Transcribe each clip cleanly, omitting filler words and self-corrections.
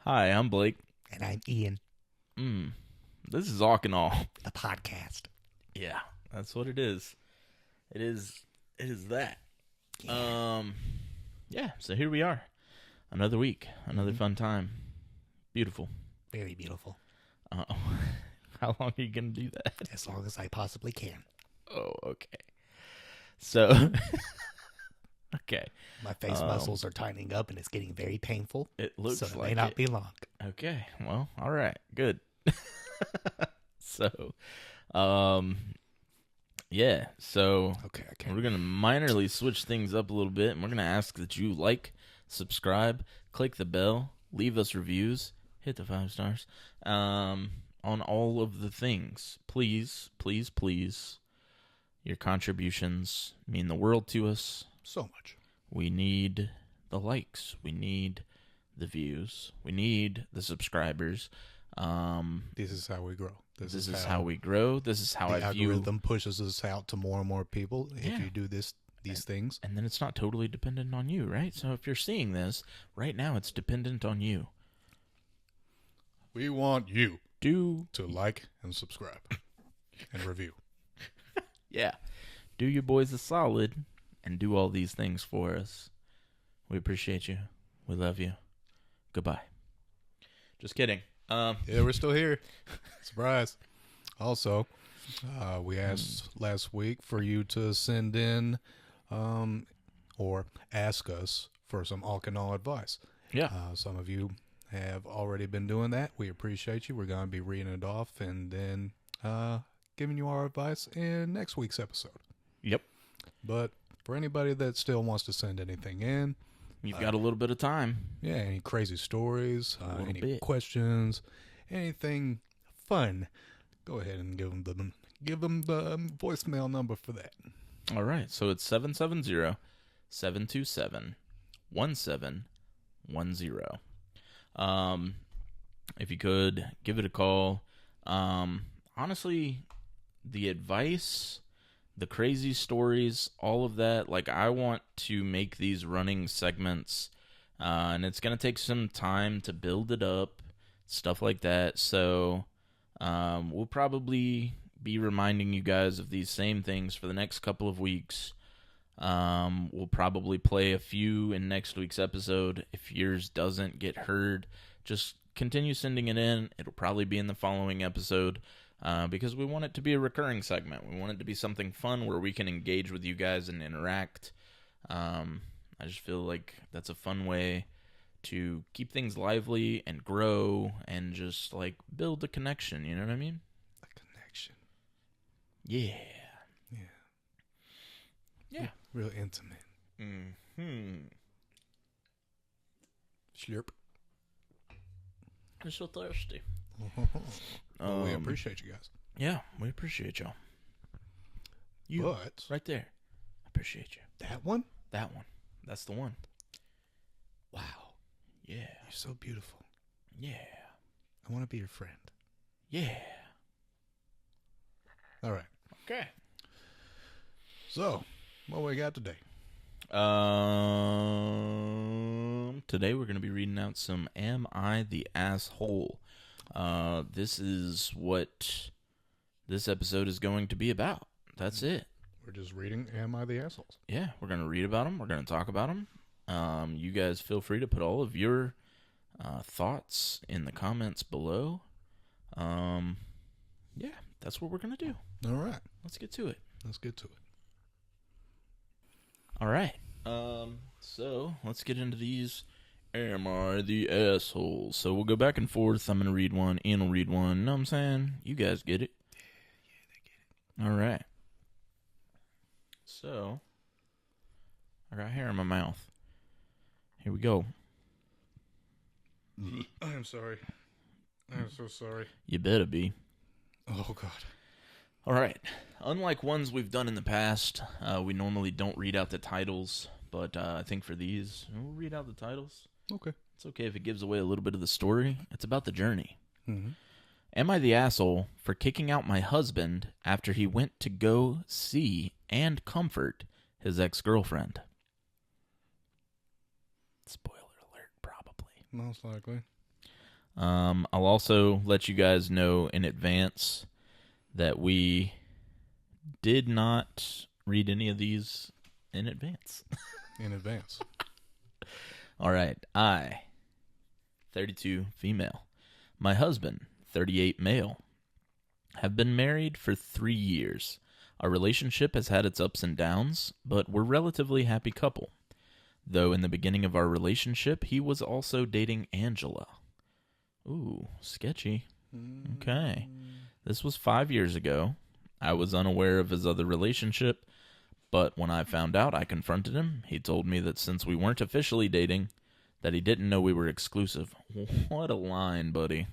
Hi, I'm Blake. And I'm Ian, This is Awk Awe. the podcast. Yeah, that's what it is. It is that. Yeah. Yeah, so here we are. Another week, another fun time. Beautiful. Very beautiful. How long are you going to do that? As long as I possibly can. Oh, okay. So, okay. My face muscles are tightening up and it's getting very painful. It looks so it like may not be long. Okay, well, all right, good. So, yeah, so Okay. we're going to minorly switch things up a little bit, and we're going to ask that you like, subscribe, click the bell, leave us reviews, hit the 5 stars, on all of the things. Please, please, please. Your contributions mean the world to us. So much. We need the likes. We need the views. We need the subscribers. This is how we grow. This is how we grow. This is how the I view. algorithm pushes us out to more and more people if you do these things. And then it's not totally dependent on you, right? So if you're seeing this right now, it's dependent on you. We want you Do to like and subscribe and review. yeah, do your boys a solid and do all these things for us. We appreciate you. We love you. Goodbye. Just kidding. Yeah, we're still here. Surprise. Also, we asked last week for you to send in or ask us for some Awk Awe advice. Yeah. Some of you have already been doing that. We appreciate you. We're going to be reading it off and then giving you our advice in next week's episode. Yep. But for anybody that still wants to send anything in, You've got a little bit of time. yeah, any crazy stories, any bit. questions, anything fun, go ahead and give them the voicemail number for that. All right. So it's 770-727-1710. If you could give it a call. Honestly, the advice, the crazy stories, all of that, like I want to make these running segments, and it's going to take some time to build it up, stuff like that. So we'll probably be reminding you guys of these same things for the next couple of weeks. We'll probably play a few in next week's episode. If yours doesn't get heard, just continue sending it in. It'll probably be in the following episode. Because we want it to be a recurring segment. We want it to be something fun where we can engage with you guys and interact. I just feel like that's a fun way to keep things lively and grow and just like build a connection. You know what I mean? A connection. Yeah. Yeah. Real intimate. Slurp. I'm so thirsty. Well, we appreciate you guys. Yeah, we appreciate y'all. But right there. I appreciate you. that one? That one. That's the one. Wow. Yeah. You're so beautiful. Yeah. I want to be your friend. Yeah. All right. Okay. So, what we got today? Today we're going to be reading out some Am I the Asshole? This is what this episode is going to be about. That's it. We're just reading Am I the Assholes? Yeah, we're going to read about them. We're going to talk about them. You guys feel free to put all of your thoughts in the comments below. Yeah, that's what we're going to do. All right. Let's get to it. Let's get to it. All right. So let's get into these. Am I the asshole? So we'll go back and forth. I'm going to read one. Ian will read one. Know what I'm saying? You guys get it. Yeah, they get it. All right. So, I got hair in my mouth. Here we go. I am sorry. I am so sorry. You better be. Oh, God. All right. Unlike ones we've done in the past, we normally don't read out the titles, but I think for these, we'll read out the titles. Okay. It's okay if it gives away a little bit of the story. It's about the journey. Mm-hmm. Am I the asshole for kicking out my husband after he went to go see and comfort his ex-girlfriend? Spoiler alert, probably. Most likely. I'll also let you guys know in advance that we did not read any of these in advance. In advance. All right. I, 32, female. My husband, 38, male. Have been married for 3 years. Our relationship has had its ups and downs, but we're a relatively happy couple. Though in the beginning of our relationship, he was also dating Angela. Ooh, sketchy. Okay. This was 5 years ago. I was unaware of his other relationship, but when I found out, I confronted him. He told me that since we weren't officially dating, that he didn't know we were exclusive. What a line, buddy.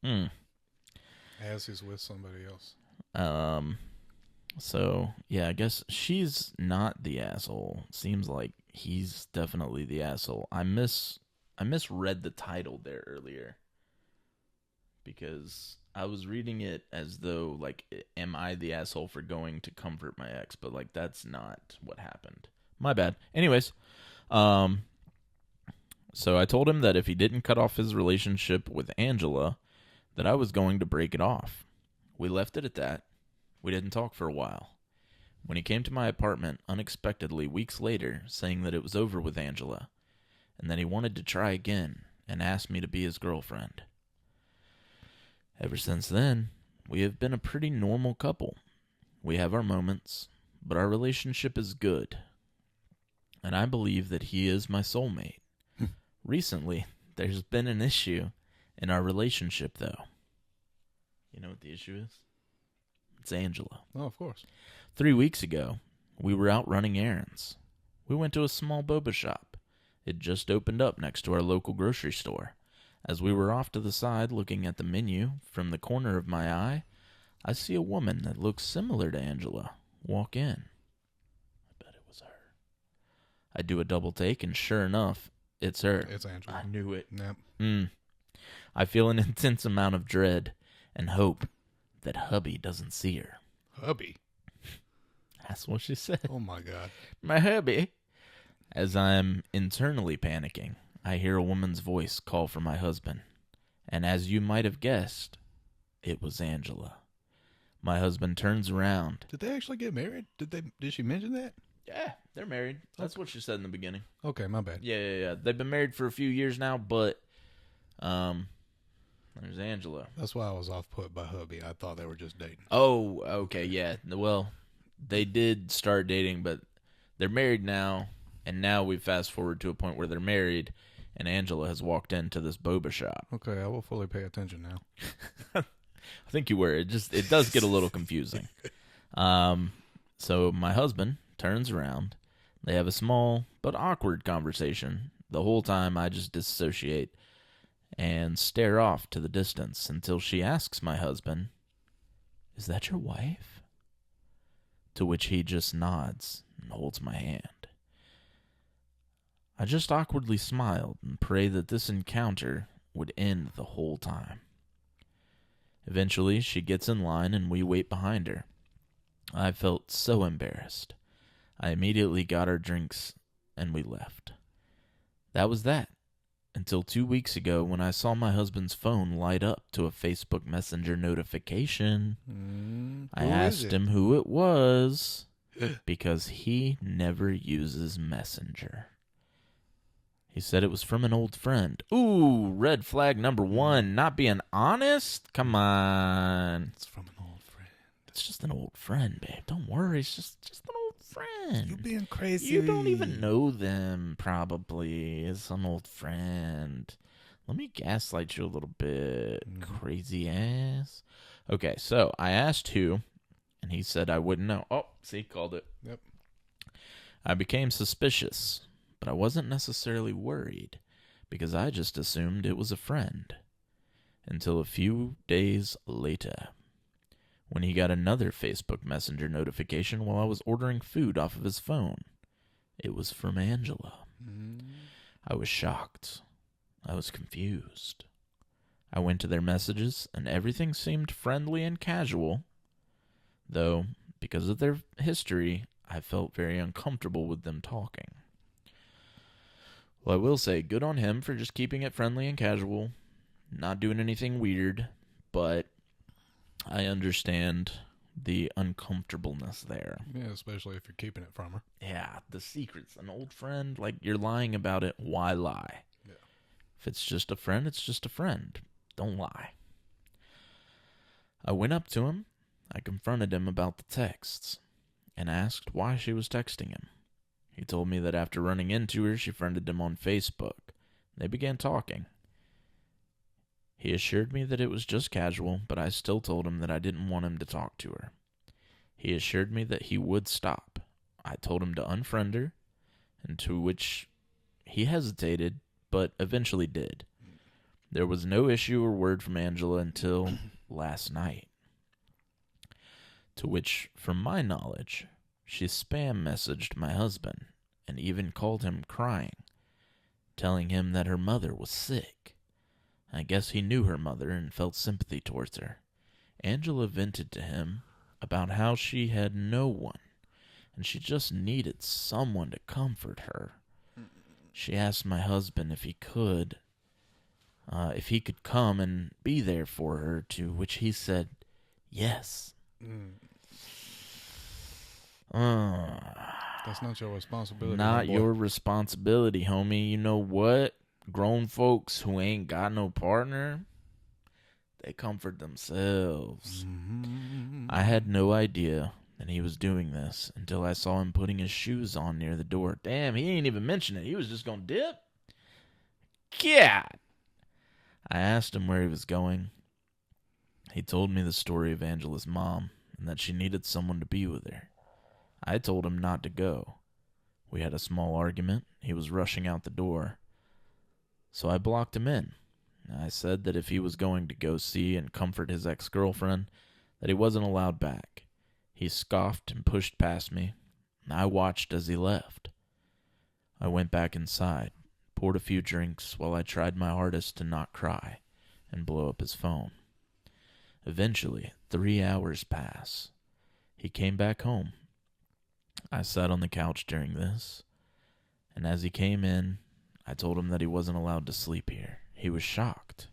As he's with somebody else. So, yeah, I guess she's not the asshole. Seems like he's definitely the asshole. I misread the title there earlier. Because I was reading it as though, like, am I the asshole for going to comfort my ex? But, like, that's not what happened. My bad. Anyways, so I told him that if he didn't cut off his relationship with Angela, that I was going to break it off. We left it at that. We didn't talk for a while. When he came to my apartment unexpectedly weeks later, saying that it was over with Angela, and that he wanted to try again, and asked me to be his girlfriend. Ever since then, we have been a pretty normal couple. We have our moments, but our relationship is good. And I believe that he is my soulmate. Recently, there's been an issue in our relationship, though. You know what the issue is? It's Angela. Oh, of course. 3 weeks ago, we were out running errands. We went to a small boba shop. It just opened up next to our local grocery store. As we were off to the side looking at the menu, from the corner of my eye, I see a woman that looks similar to Angela walk in. I bet it was her. I do a double take, and sure enough, it's her. It's Angela. I knew it. Yep. I feel an intense amount of dread and hope that hubby doesn't see her. Hubby? That's what she said. Oh, my God. My hubby. As I'm internally panicking, I hear a woman's voice call for my husband. And as you might have guessed, it was Angela. My husband turns around. Did they actually get married? Did she mention that? Yeah, they're married. That's what she said in the beginning. Okay, my bad. Yeah. They've been married for a few years now, but there's Angela. That's why I was off put by hubby. I thought they were just dating. Oh, okay, yeah. Well, they did start dating, but they're married now, and now we fast forward to a point where they're married, and Angela has walked into this boba shop. Okay, I will fully pay attention now. I think you were. It does get a little confusing. So my husband turns around. They have a small but awkward conversation. The whole time I just dissociate and stare off to the distance until she asks my husband, "Is that your wife?" To which he just nods and holds my hand. I just awkwardly smiled and prayed that this encounter would end the whole time. Eventually, she gets in line and we wait behind her. I felt so embarrassed. I immediately got our drinks and we left. That was that. Until 2 weeks ago when I saw my husband's phone light up to a Facebook Messenger notification. I asked him who it was because he never uses Messenger. He said it was from an old friend. Ooh, red flag number 1, not being honest? Come on. It's from an old friend. It's just an old friend, babe. Don't worry, it's just an old friend. You're being crazy. You don't even know them, probably. It's an old friend. Let me gaslight you a little bit, crazy ass. Okay, so I asked who, and he said I wouldn't know. Oh, see, called it. Yep. I became suspicious, but I wasn't necessarily worried, because I just assumed it was a friend. Until a few days later, when he got another Facebook Messenger notification while I was ordering food off of his phone. It was from Angela. I was shocked. I was confused. I went to their messages, and everything seemed friendly and casual, though, because of their history, I felt very uncomfortable with them talking. Well, I will say, good on him for just keeping it friendly and casual. Not doing anything weird, but I understand the uncomfortableness there. Yeah, especially if you're keeping it from her. Yeah, the secret's an old friend. Like, you're lying about it. Why lie? Yeah. If it's just a friend, it's just a friend. Don't lie. I went up to him. I confronted him about the texts and asked why she was texting him. He told me that after running into her, she friended him on Facebook. They began talking. He assured me that it was just casual, but I still told him that I didn't want him to talk to her. He assured me that he would stop. I told him to unfriend her, and to which he hesitated, but eventually did. There was no issue or word from Angela until last night. To which, from my knowledge, she spam messaged my husband and even called him crying, telling him that her mother was sick. I guess he knew her mother and felt sympathy towards her. Angela vented to him about how she had no one, and she just needed someone to comfort her. She asked my husband if he could come and be there for her, to which he said yes. That's not your responsibility. Not your responsibility, homie. You know what? Grown folks who ain't got no partner, they comfort themselves. I had no idea that he was doing this until I saw him putting his shoes on near the door. Damn, he ain't even mention it. He was just gonna dip. God. I asked him where he was going. He told me the story of Angela's mom and that she needed someone to be with her. I told him not to go. We had a small argument. He was rushing out the door. So I blocked him in. I said that if he was going to go see and comfort his ex-girlfriend, that he wasn't allowed back. He scoffed and pushed past me. I watched as he left. I went back inside, poured a few drinks while I tried my hardest to not cry and blow up his phone. Eventually, 3 hours pass. He came back home. I sat on the couch during this, and as he came in, I told him that he wasn't allowed to sleep here. He was shocked.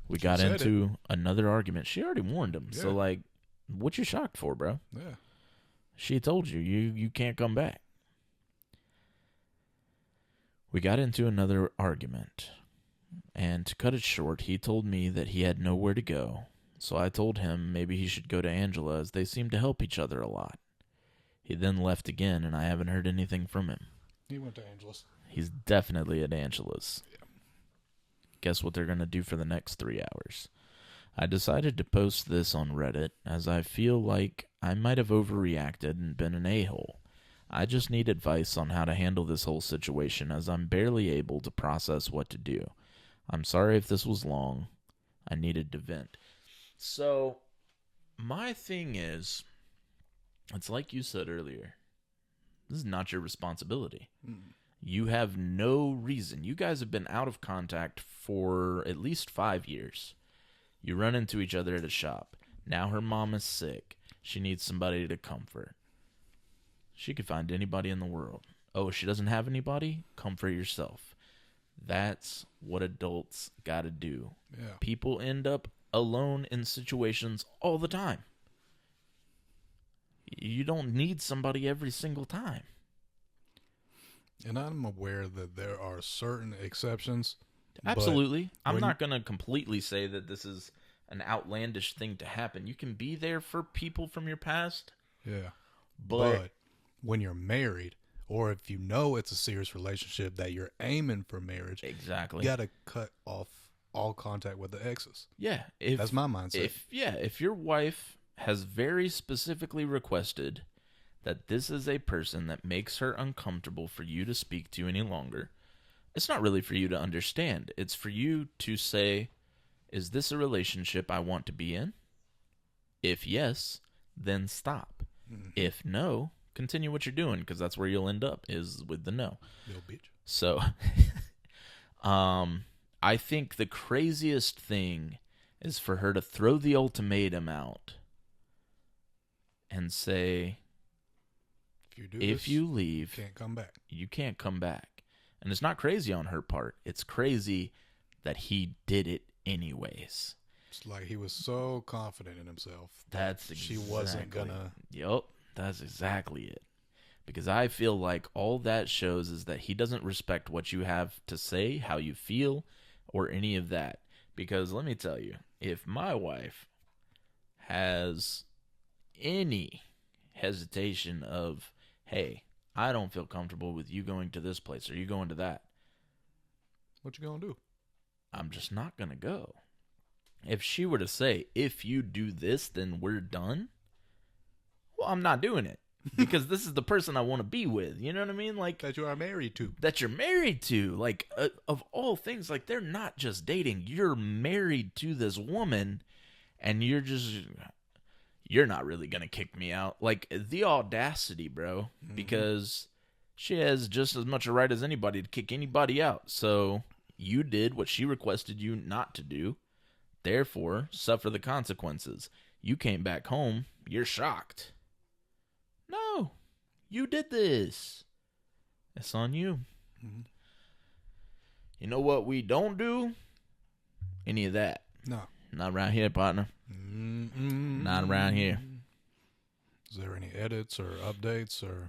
We got into another argument. She already warned him. Yeah. So, like, what you shocked for, bro? Yeah. She told you. You can't come back. We got into another argument. And to cut it short, he told me that he had nowhere to go. So I told him maybe he should go to Angela, as they seem to help each other a lot. He then left again, and I haven't heard anything from him. He went to Angela's. He's definitely at Angela's. Yeah. Guess what they're going to do for the next 3 hours? I decided to post this on Reddit, as I feel like I might have overreacted and been an a-hole. I just need advice on how to handle this whole situation, as I'm barely able to process what to do. I'm sorry if this was long. I needed to vent. So, my thing is, it's like you said earlier. This is not your responsibility. You have no reason. You guys have been out of contact for at least 5 years. You run into each other at a shop. Now her mom is sick. She needs somebody to comfort. She could find anybody in the world. Oh, she doesn't have anybody? Comfort yourself. That's what adults gotta do. Yeah. People end up alone in situations all the time. You don't need somebody every single time. And I'm aware that there are certain exceptions. Absolutely. I'm not going to completely say that this is an outlandish thing to happen. You can be there for people from your past. Yeah. But when you're married, or if you know it's a serious relationship that you're aiming for marriage, exactly, you got to cut off all contact with the exes. Yeah. That's my mindset. If your wife has very specifically requested that this is a person that makes her uncomfortable for you to speak to any longer, it's not really for you to understand. It's for you to say, is this a relationship I want to be in? If yes, then stop. Mm-hmm. If no, continue what you're doing, because that's where you'll end up, is with the no. Little bitch. So, I think the craziest thing is for her to throw the ultimatum out and say, if you leave, you can't come back. You can't come back. And it's not crazy on her part. It's crazy that he did it anyways. It's like he was so confident in himself That's she wasn't gonna. Yep, that's exactly it. Because I feel like all that shows is that he doesn't respect what you have to say, how you feel, or any of that. Because let me tell you, if my wife has any hesitation of, hey, I don't feel comfortable with you going to this place or you going to that, What you gonna do? I'm just not going to go. If she were to say, if you do this, then we're done, well, I'm not doing it. Because this is the person I want to be with. You know what I mean? Like, That you are married to. that you're married to. Like, of all things, like, they're not just dating. You're married to this woman, and you're not really going to kick me out. Like, the audacity, bro. Mm-hmm. Because she has just as much a right as anybody to kick anybody out. So, you did what she requested you not to do. Therefore, suffer the consequences. You came back home. You're shocked. No, you did this. It's on you. Mm-hmm. You know what we don't do? Any of that. No. Not around here, partner. Mm-mm. Not around here. Is there any edits or updates or?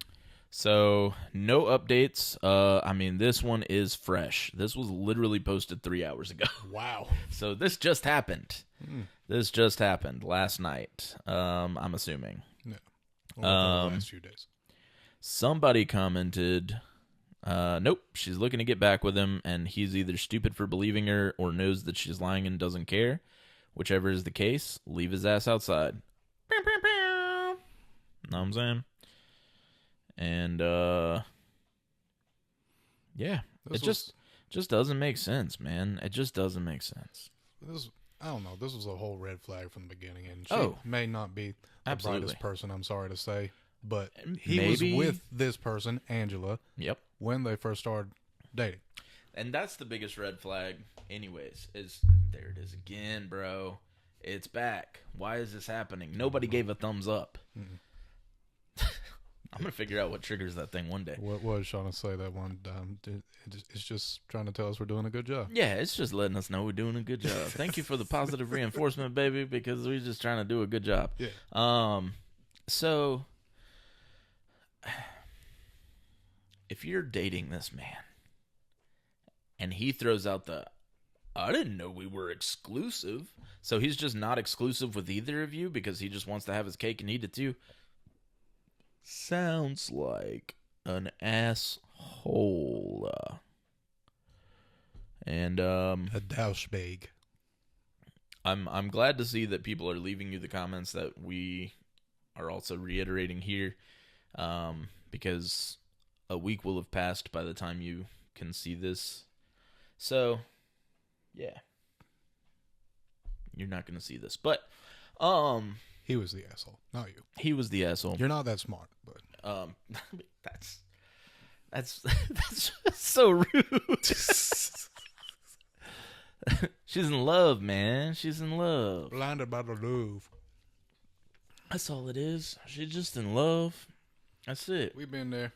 So, no updates. I mean, this one is fresh. This was literally posted 3 hours ago. Wow. So, this just happened. Mm. This just happened last night, I'm assuming. Yeah. Or the last few days. Somebody commented, nope, she's looking to get back with him, and he's either stupid for believing her or knows that she's lying and doesn't care. Whichever is the case, leave his ass outside. Know what I'm saying? And, yeah, just doesn't make sense, man. It just doesn't make sense. I don't know. This was a whole red flag from the beginning, and she may not be the brightest person, I'm sorry to say, but he was with this person, Angela, when they first started dating. And that's the biggest red flag anyways, is there it is again, bro. It's back. Why is this happening? Nobody gave a thumbs up. Mm-mm. I'm going to figure out what triggers that thing one day. What was trying to say that one? It's just trying to tell us we're doing a good job. Yeah, it's just letting us know we're doing a good job. Thank you for the positive reinforcement, baby, because we're just trying to do a good job. Yeah. So, if you're dating this man, and he throws out I didn't know we were exclusive, so he's just not exclusive with either of you because he just wants to have his cake and eat it too. Sounds like an asshole. And a douchebag. I'm glad to see that people are leaving you the comments that we are also reiterating here, because a week will have passed by the time you can see this. So, yeah, you're not going to see this, but he was the asshole, not you. He was the asshole. You're not that smart, but that's so rude. She's in love, man. She's in love. Blinded by the love. That's all it is. She's just in love. That's it. We've been there.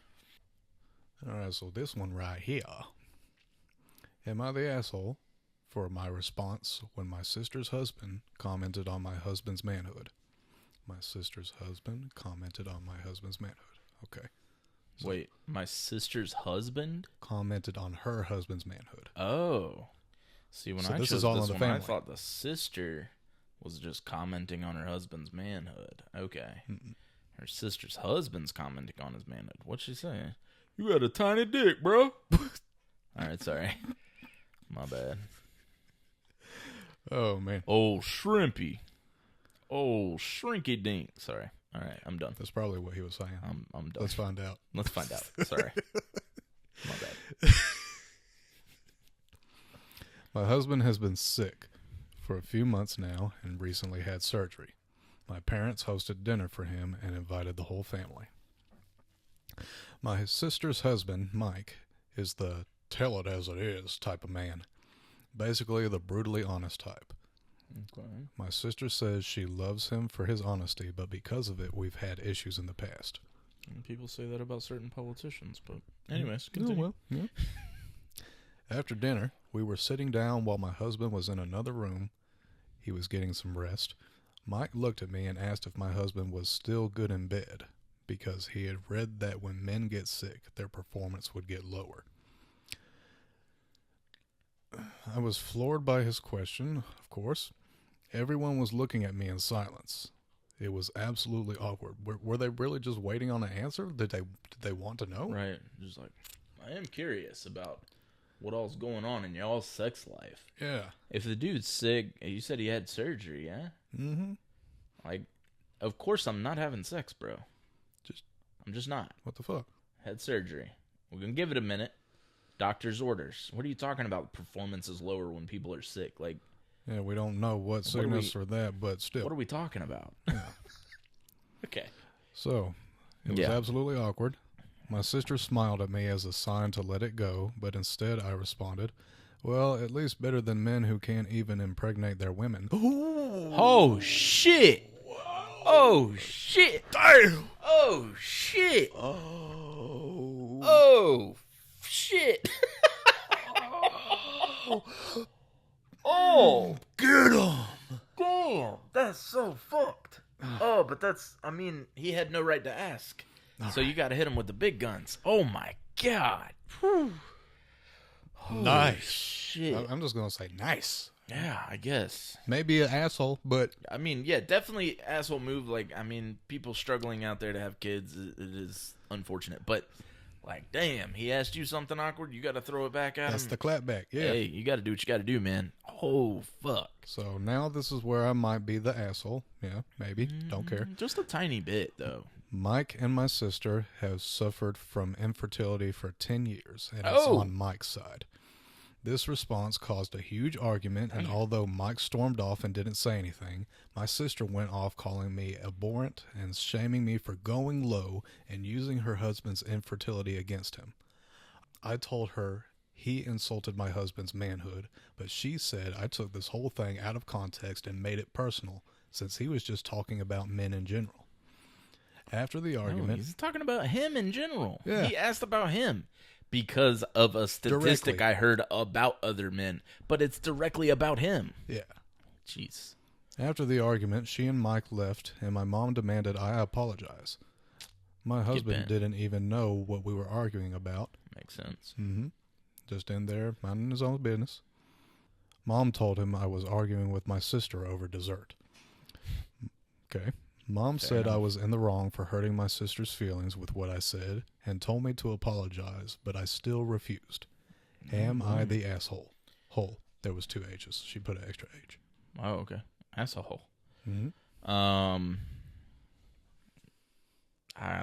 All right, so this one right here. Am I the asshole for my response when my sister's husband commented on my husband's manhood? My sister's husband commented on my husband's manhood. Okay. So wait, my sister's husband? Commented on her husband's manhood. Oh. See, when I chose this one, I thought the sister was just commenting on her husband's manhood. Okay. Mm-mm. Her sister's husband's commenting on his manhood. What's she saying? You got a tiny dick, bro. All right, sorry. My bad. Oh, man. Oh, shrimpy. Oh, shrinky dink. Sorry. All right, I'm done. That's probably what he was saying. I'm done. Let's find out. Let's find out. Sorry. My bad. My husband has been sick for a few months now and recently had surgery. My parents hosted dinner for him and invited the whole family. My sister's husband, Mike, is the tell it as it is type of man. Basically, the brutally honest type. Okay. My sister says she loves him for his honesty, but because of it, we've had issues in the past. And people say that about certain politicians, but anyways, continue. Oh, well, yeah. After dinner, We were sitting down while my husband was in another room. He was getting some rest. Mike looked at me and asked if my husband was still good in bed, because he had read that when men get sick, their performance would get lower. I was floored by his question, of course. Everyone was looking at me in silence. It was absolutely awkward. Were they really just waiting on an answer? Did they want to know? Right. Just like, I am curious about what all's going on in y'all's sex life. Yeah. If the dude's sick, you said he had surgery, yeah? Mm-hmm. Like, of course I'm not having sex, bro. I'm just not. What the fuck? Had surgery. We're going to give it a minute. Doctor's orders. What are you talking about? Performance is lower when people are sick. Like, yeah, we don't know what sickness or that, but still. What are we talking about? Yeah. Okay. So, it was absolutely awkward. My sister smiled at me as a sign to let it go, but instead I responded, well, at least better than men who can't even impregnate their women. Oh, shit. Oh, shit. Damn. Oh, shit. Oh. Oh, shit. Oh. Get him. Damn. That's so fucked. Oh, but he had no right to ask. So you got to hit him with the big guns. Oh, my God. Whew. Nice. Shit. I'm just going to say nice. Yeah, I guess. Maybe an asshole, but... yeah, definitely asshole move. Like, people struggling out there to have kids, it is unfortunate. But, like, damn, he asked you something awkward, you got to throw it back at him. That's the clapback, yeah. Hey, you got to do what you got to do, man. Oh, fuck. So now this is where I might be the asshole. Yeah, maybe. Don't care. Just a tiny bit, though. Mike and my sister have suffered from infertility for 10 years, and it's on Mike's side. This response caused a huge argument, and although Mike stormed off and didn't say anything, my sister went off calling me abhorrent and shaming me for going low and using her husband's infertility against him. I told her he insulted my husband's manhood, but she said I took this whole thing out of context and made it personal, since he was just talking about men in general. After the argument... he's talking about him in general. Yeah. He asked about him because of a statistic Directly. I heard about other men, but it's directly about him. Yeah. Jeez. After the argument, she and Mike left, and my mom demanded I apologize. My husband didn't even know what we were arguing about. Makes sense. Mm-hmm. Just in there, minding his own business. Mom told him I was arguing with my sister over dessert. Okay. Mom said I was in the wrong for hurting my sister's feelings with what I said, and told me to apologize, but I still refused. Am I the asshole? Hole. There was 2 H's. She put an extra H. Oh, okay. Asshole. Mm-hmm. I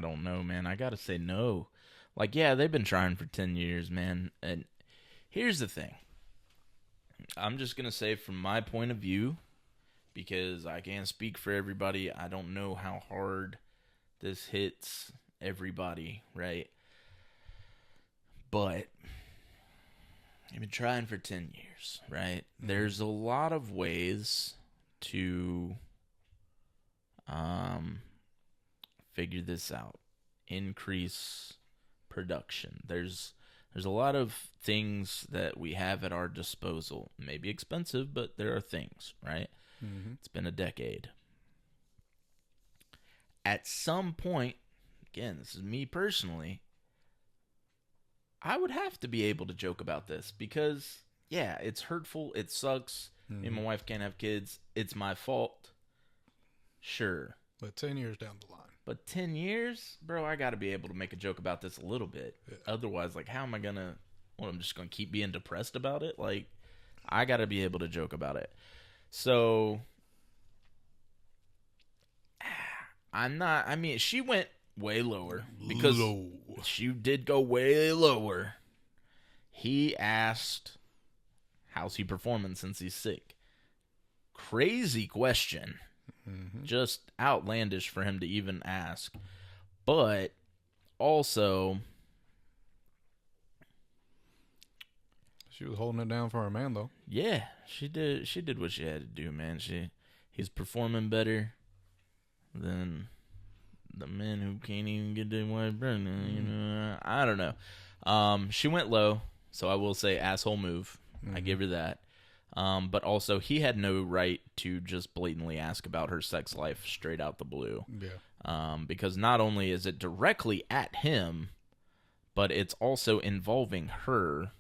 don't know, man. I gotta say no. Like, yeah, they've been trying for 10 years, man. And here's the thing. I'm just gonna say from my point of view, because I can't speak for everybody. I don't know how hard this hits everybody, right? But I've been trying for 10 years, right? There's a lot of ways to figure this out. Increase production. There's a lot of things that we have at our disposal. Maybe expensive, but there are things, right? Mm-hmm. It's been a decade. At some point, again, this is me personally, I would have to be able to joke about this because, yeah, it's hurtful. It sucks. Me and my wife can't have kids. It's my fault. Sure. But 10 years down the line. But 10 years? Bro, I got to be able to make a joke about this a little bit. Yeah. Otherwise, like, how am I going to... Well, I'm just going to keep being depressed about it? Like, I got to be able to joke about it. So, I'm not... she went way lower. Because she did go way lower. He asked, how's he performing since he's sick? Crazy question. Mm-hmm. Just outlandish for him to even ask. But also... She was holding it down for her man, though. Yeah, she did what she had to do, man. He's performing better than the men who can't even get their wife pregnant. You know, I don't know. She went low, so I will say asshole move. I give her that. But also, he had no right to just blatantly ask about her sex life straight out the blue. Yeah. Because not only is it directly at him, but it's also involving her,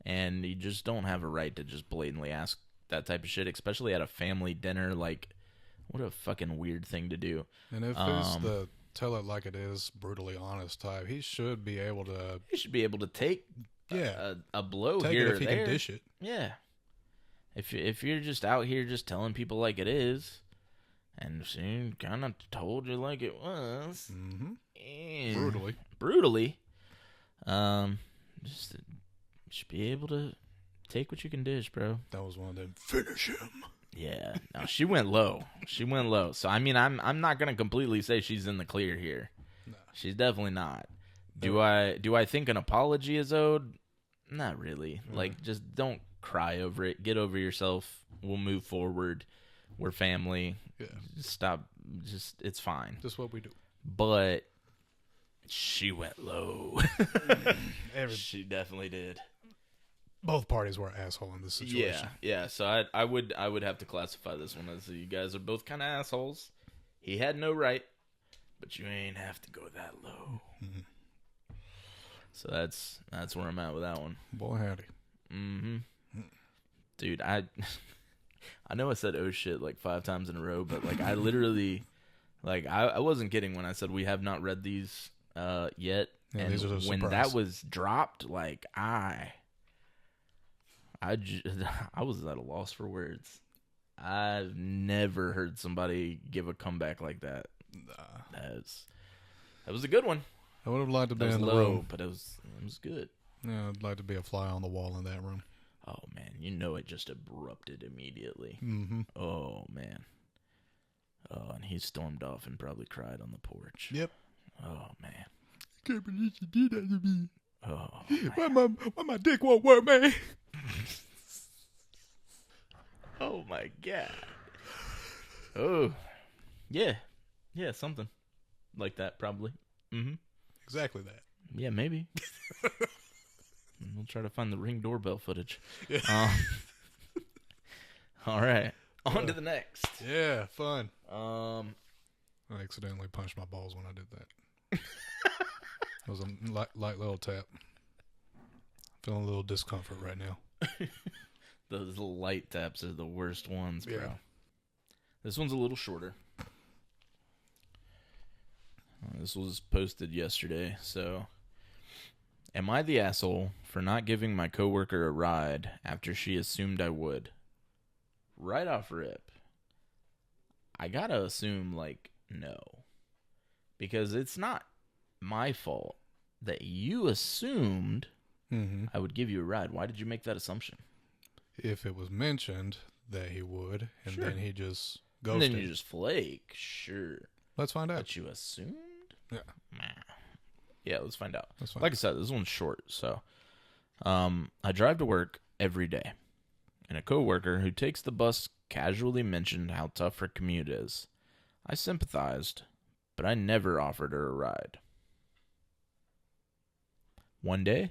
and you just don't have a right to just blatantly ask that type of shit, especially at a family dinner. Like, what a fucking weird thing to do. And if it's the tell it like it is, brutally honest type, he should be able to. He should be able to take a blow take here it or if he there. can dish it. Yeah. If you're just out here just telling people like it is, and she kind of told you like it was, brutally, just you should be able to take what you can dish, bro. That was one of them. Finish him. Yeah, no, she went low. So I mean, I'm not gonna completely say she's in the clear here. No. She's definitely not. Do I think an apology is owed? Not really. Like, just don't cry over it. Get over yourself. We'll move forward. We're family. Yeah. Stop. It's fine. Just what we do. But she went low. She definitely did. Both parties were an asshole in this situation. Yeah. So I would have to classify this one as you guys are both kind of assholes. He had no right, but you ain't have to go that low. Mm-hmm. So that's where I'm at with that one. Boy, howdy. Mm-hmm. Dude, I know I said oh shit like 5 times in a row, but like I literally, like I wasn't kidding when I said we have not read these yet. Yeah, and these are when that was dropped, like I was at a loss for words. I've never heard somebody give a comeback like that. That was a good one. I would have liked to be in the low, room, but it was good. Yeah, I'd like to be a fly on the wall in that room. Oh man, you know it just erupted immediately. Mm-hmm. Oh man. Oh, and he stormed off and probably cried on the porch. Yep. Oh man. I can't believe you did that to me. Oh. Why my dick won't work, man? Oh my god. Oh. Yeah, something like that probably. Mm-hmm. Exactly that. Yeah, maybe. We'll try to find the Ring doorbell footage. Yeah. All right. On to the next. Yeah, fun. I accidentally punched my balls when I did that. It was a light little tap. Feeling a little discomfort right now. Those little light taps are the worst ones, bro. Yeah. This one's a little shorter. This was posted yesterday, so... Am I the asshole for not giving my coworker a ride after she assumed I would? Right off rip. I gotta assume, like, no. Because it's not my fault that you assumed I would give you a ride. Why did you make that assumption? If it was mentioned that he would, and Sure. then he just ghosted. And then you just flake, sure. Let's find out. But you assumed? Yeah. Yeah, let's find out. Let's find Like I said, this one's short, so. I drive to work every day. And a coworker who takes the bus casually mentioned how tough her commute is. I sympathized, but I never offered her a ride. One day,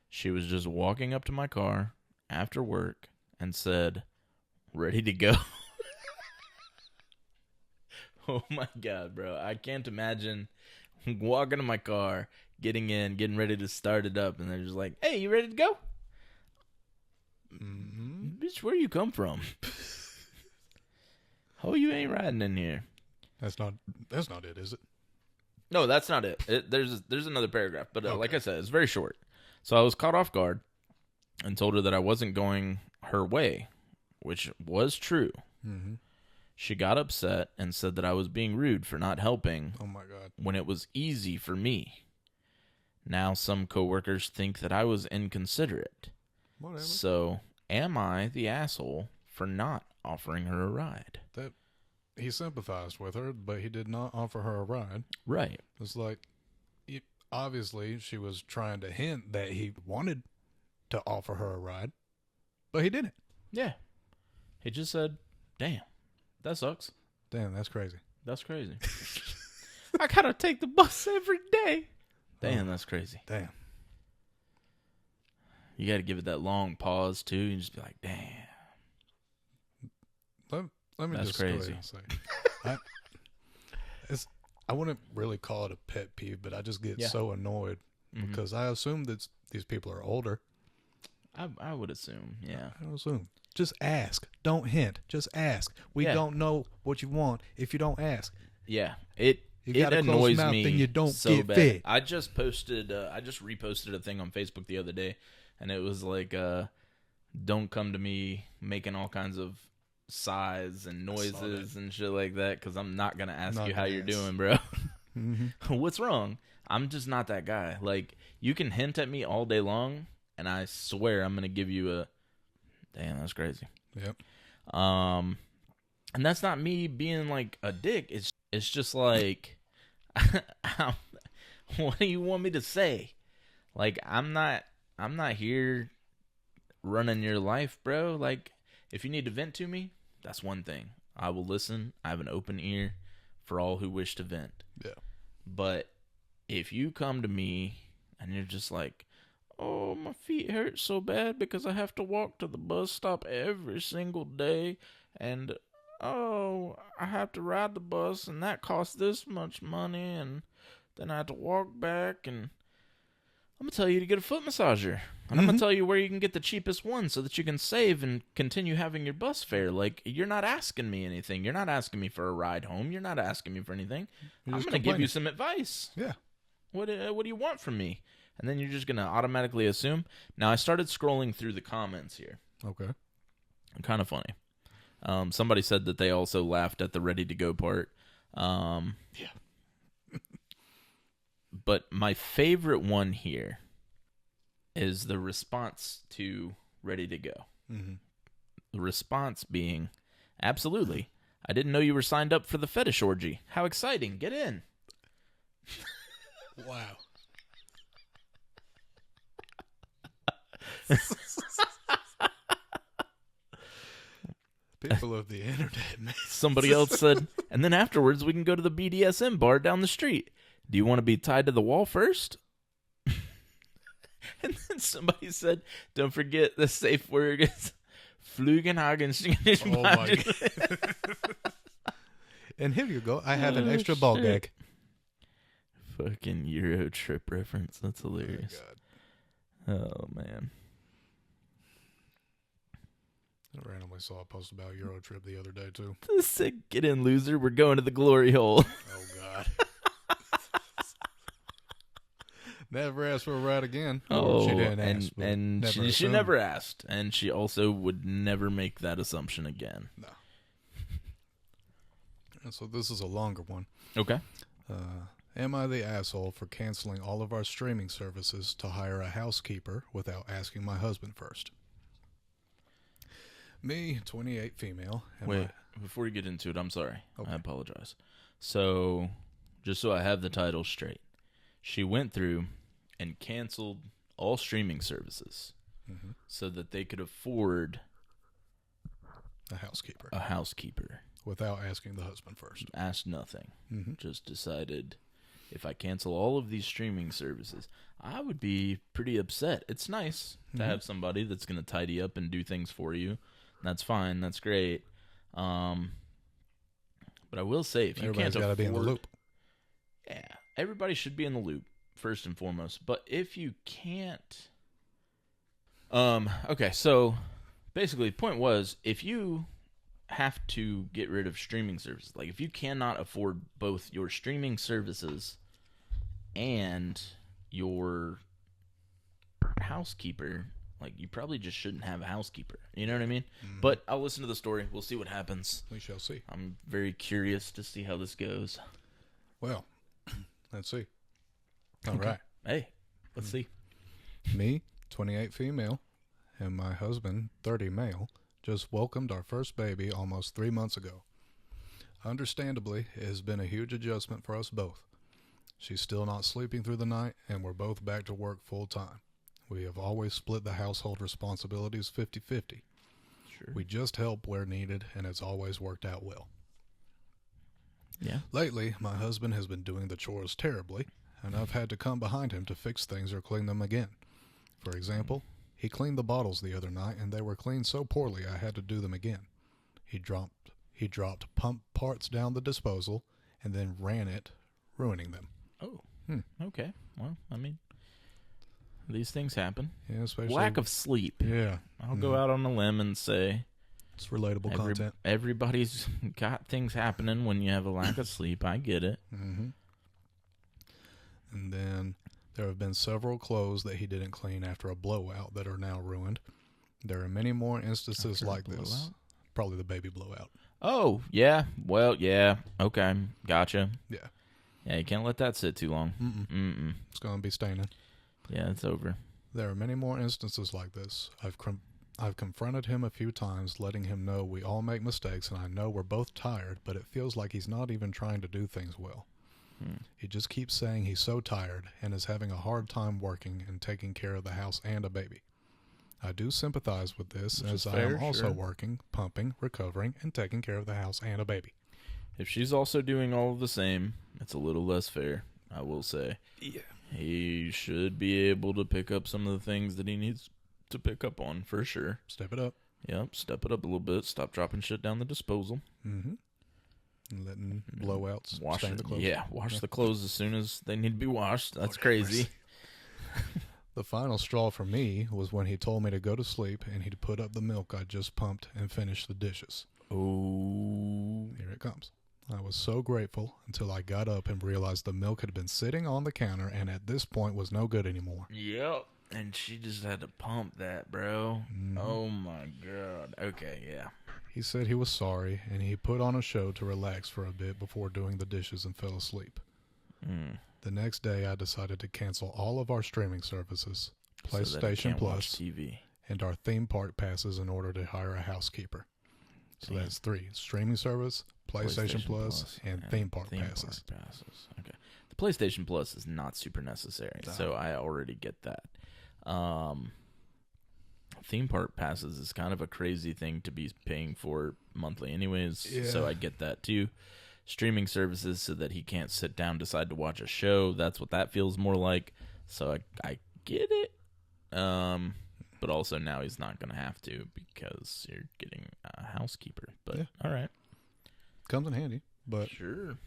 she was just walking up to my car after work and said, "Ready to go?" Oh my God, bro. I can't imagine walking to my car, getting in, getting ready to start it up, and they're just like, "Hey, you ready to go?" Bitch, where you come from? Oh, you ain't riding in here. That's not it, is it? No, that's not it. There's another paragraph, but like I said, it's very short. So I was caught off guard and told her that I wasn't going her way, which was true. Mm-hmm. She got upset and said that I was being rude for not helping. Oh my God. When it was easy for me. Now some coworkers think that I was inconsiderate. Whatever. So, am I the asshole for not offering her a ride? That he sympathized with her, but he did not offer her a ride. Right. It's like, obviously, she was trying to hint that he wanted to offer her a ride, but he didn't. Yeah. He just said, "Damn, that sucks. Damn, that's crazy. That's crazy. I gotta take the bus every day. Damn, that's crazy." Damn. You got to give it that long pause too. You just be like, damn. Let me That's just go ahead crazy. and say, I wouldn't really call it a pet peeve, but I just get so annoyed because I assume that these people are older. I would assume, yeah. I assume. Just ask. Don't hint. Just ask. We don't know what you want if you don't ask. Yeah, it got a annoys closed mouth, me then you don't so get bad. fed. I just reposted a thing on Facebook the other day, and it was like, don't come to me making all kinds of sighs and noises and shit like that, because I'm not going to ask you how you're doing, bro. What's wrong? I'm just not that guy. Like, you can hint at me all day long, and I swear I'm going to give you a, damn, that's crazy. Yep. And that's not me being like a dick. It's just like, what do you want me to say? Like, I'm not here running your life, bro. Like, if you need to vent to me, that's one thing. I will listen. I have an open ear for all who wish to vent. Yeah. But if you come to me and you're just like, oh, my feet hurt so bad because I have to walk to the bus stop every single day, and oh, I have to ride the bus, and that costs this much money, and then I have to walk back, and I'm going to tell you to get a foot massager. And I'm going to tell you where you can get the cheapest one so that you can save and continue having your bus fare. Like, you're not asking me anything. You're not asking me for a ride home. You're not asking me for anything. I'm going to give you some advice. Yeah. What do you want from me? And then you're just going to automatically assume. Now, I started scrolling through the comments here. Okay. Kind of funny. Somebody said that they also laughed at the ready to go part. Yeah. But my favorite one here is the response to ready to go. Mm-hmm. The response being, absolutely. I didn't know you were signed up for the fetish orgy. How exciting. Get in. Wow. People of the internet, man. Somebody else said, and then afterwards we can go to the BDSM bar down the street. Do you want to be tied to the wall first? And then somebody said, don't forget the safe word is Flugenhagen. Oh my God. And here you go. I have an extra ball gag. Fucking Euro Trip reference. That's hilarious. Oh, man. I randomly saw a post about Euro Trip the other day, too. Sick, get in, loser. We're going to the glory hole. Oh, God. Never asked for a ride again. Oh, she didn't ask. And she never asked. And she also would never make that assumption again. No. And so this is a longer one. Okay. Am I the asshole for canceling all of our streaming services to hire a housekeeper without asking my husband first? Me, 28 female. Wait, before you get into it, I'm sorry. Okay. I apologize. So, just so I have the title straight, she went through and canceled all streaming services so that they could afford a housekeeper. Without asking the husband first. Asked nothing. Just decided, if I cancel all of these streaming services, I would be pretty upset. It's nice to have somebody that's going to tidy up and do things for you. That's fine. That's great. But I will say, if you Everybody's can't afford... Everybody's got to be in the loop. Yeah, everybody should be in the loop, first and foremost. But if you can't... Okay, so basically the point was, if you have to get rid of streaming services, like if you cannot afford both your streaming services and your housekeeper, like you probably just shouldn't have a housekeeper. You know what I mean? But I'll listen to the story. We'll see what happens. We shall see. I'm very curious to see how this goes. Well, let's see. All right. Hey, let's see. Me, 28 female, and my husband, 30 male, just welcomed our first baby almost 3 months ago. Understandably, it has been a huge adjustment for us both. She's still not sleeping through the night, and we're both back to work full time. We have always split the household responsibilities 50-50. Sure. We just help where needed, and it's always worked out well. Yeah. Lately, my husband has been doing the chores terribly, and I've had to come behind him to fix things or clean them again. For example, He cleaned the bottles the other night, and they were cleaned so poorly I had to do them again. He dropped pump parts down the disposal and then ran it, ruining them. Oh, okay. Well, I mean, these things happen. Yeah, especially Lack of sleep. Yeah, I'll go out on a limb and say it's relatable content. Everybody's got things happening when you have a lack of sleep. I get it. Mm-hmm. And then there have been several clothes that he didn't clean after a blowout that are now ruined. There are many more instances like this. Probably the baby blowout. Oh, yeah. Well, yeah. Okay. Gotcha. Yeah. Yeah, you can't let that sit too long. Mm-mm. It's going to be staining. Yeah, it's over. There are many more instances like this. I've confronted him a few times, letting him know we all make mistakes, and I know we're both tired, but it feels like he's not even trying to do things well. He just keeps saying he's so tired and is having a hard time working and taking care of the house and a baby. I do sympathize with this, as I am also working, pumping, recovering, and taking care of the house and a baby. If she's also doing all of the same, it's a little less fair, I will say. Yeah. He should be able to pick up some of the things that he needs to pick up on, for sure. Step it up. Yep, step it up a little bit. Stop dropping shit down the disposal. Mm-hmm. And letting blowouts stain the clothes. Yeah, wash the clothes as soon as they need to be washed. That's crazy. The final straw for me was when he told me to go to sleep and he'd put up the milk I just pumped and finish the dishes. Oh. Here it comes. I was so grateful until I got up and realized the milk had been sitting on the counter and at this point was no good anymore. Yep. And she just had to pump that, bro. Mm-hmm. Oh, my God. Okay, yeah. He said he was sorry, and he put on a show to relax for a bit before doing the dishes and fell asleep. The next day, I decided to cancel all of our streaming services, PlayStation Plus, TV, and our theme park passes in order to hire a housekeeper. So that's 3. Streaming service, PlayStation Plus, and theme park passes. Okay. The PlayStation Plus is not super necessary, so I already get that. Theme park passes is kind of a crazy thing to be paying for monthly anyways, so I get that too. Streaming services so that he can't sit down, decide to watch a show, that's what that feels more like, so I get it. But also now he's not going to have to because you're getting a housekeeper, but all right. Comes in handy, but sure.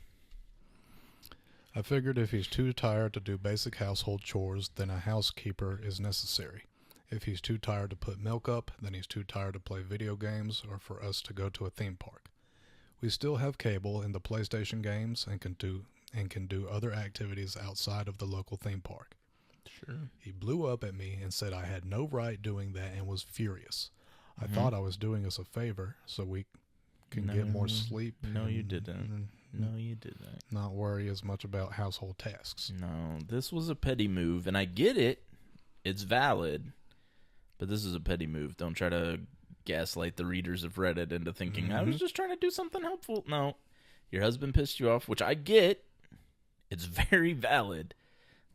I figured if he's too tired to do basic household chores, then a housekeeper is necessary. If he's too tired to put milk up, then he's too tired to play video games or for us to go to a theme park. We still have cable in the PlayStation games and can do other activities outside of the local theme park. Sure. He blew up at me and said I had no right doing that and was furious. I thought I was doing us a favor so we can get more sleep. No, you didn't. No, you didn't. Not worry as much about household tasks. No, this was a petty move, and I get it. It's valid. But this is a petty move. Don't try to gaslight the readers of Reddit into thinking, I was just trying to do something helpful. No. Your husband pissed you off, which I get. It's very valid.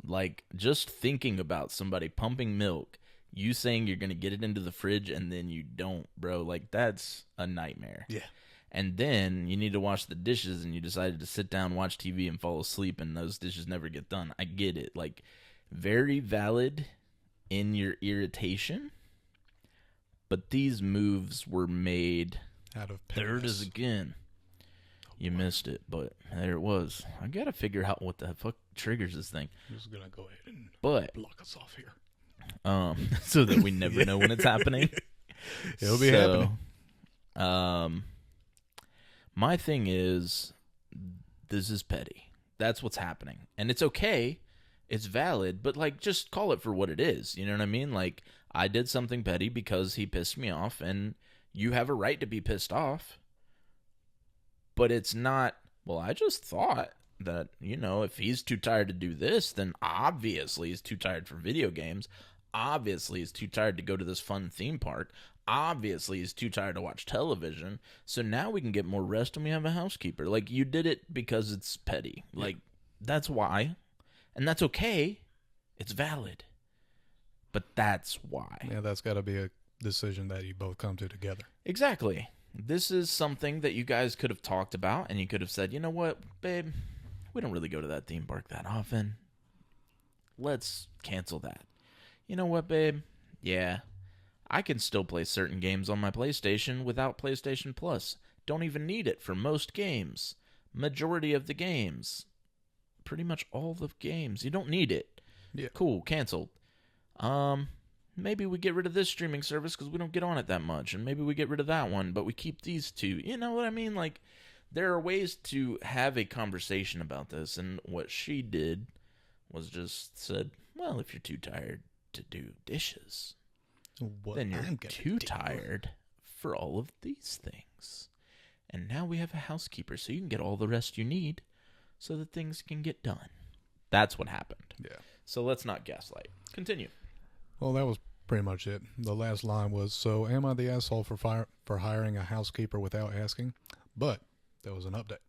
Like, just thinking about somebody pumping milk, you saying you're going to get it into the fridge, and then you don't, bro. Like, that's a nightmare. Yeah. And then you need to wash the dishes, and you decided to sit down, watch TV, and fall asleep, and those dishes never get done. I get it. Like, very valid in your irritation, but these moves were made out of there it is again. You missed it, but there it was. I gotta figure out what the fuck triggers this thing. I'm just gonna go ahead and block us off here, so that we never know when it's happening. It'll be happening. My thing is, this is petty. That's what's happening, and it's okay. It's valid, but, like, just call it for what it is. You know what I mean? Like, I did something petty because he pissed me off, and you have a right to be pissed off. But it's not, well, I just thought that, you know, if he's too tired to do this, then obviously he's too tired for video games. Obviously he's too tired to go to this fun theme park. Obviously he's too tired to watch television. So now we can get more rest and we have a housekeeper. Like, you did it because it's petty. Like, that's why. And that's okay. It's valid. But that's why. Yeah, that's got to be a decision that you both come to together. Exactly. This is something that you guys could have talked about, and you could have said, you know what, babe, we don't really go to that theme park that often. Let's cancel that. You know what, babe? Yeah, I can still play certain games on my PlayStation without PlayStation Plus. Don't even need it for most games. Majority of the games. Pretty much all the games. You don't need it. Yeah. Cool, canceled. Maybe we get rid of this streaming service because we don't get on it that much. And maybe we get rid of that one, but we keep these two. You know what I mean? Like, there are ways to have a conversation about this. And what she did was just said, well, if you're too tired to do dishes, then you're too tired for all of these things. And now we have a housekeeper, so you can get all the rest you need so that things can get done. That's what happened. Yeah. So let's not gaslight. Continue. Well, that was pretty much it. The last line was, so am I the asshole for hiring a housekeeper without asking? But there was an update.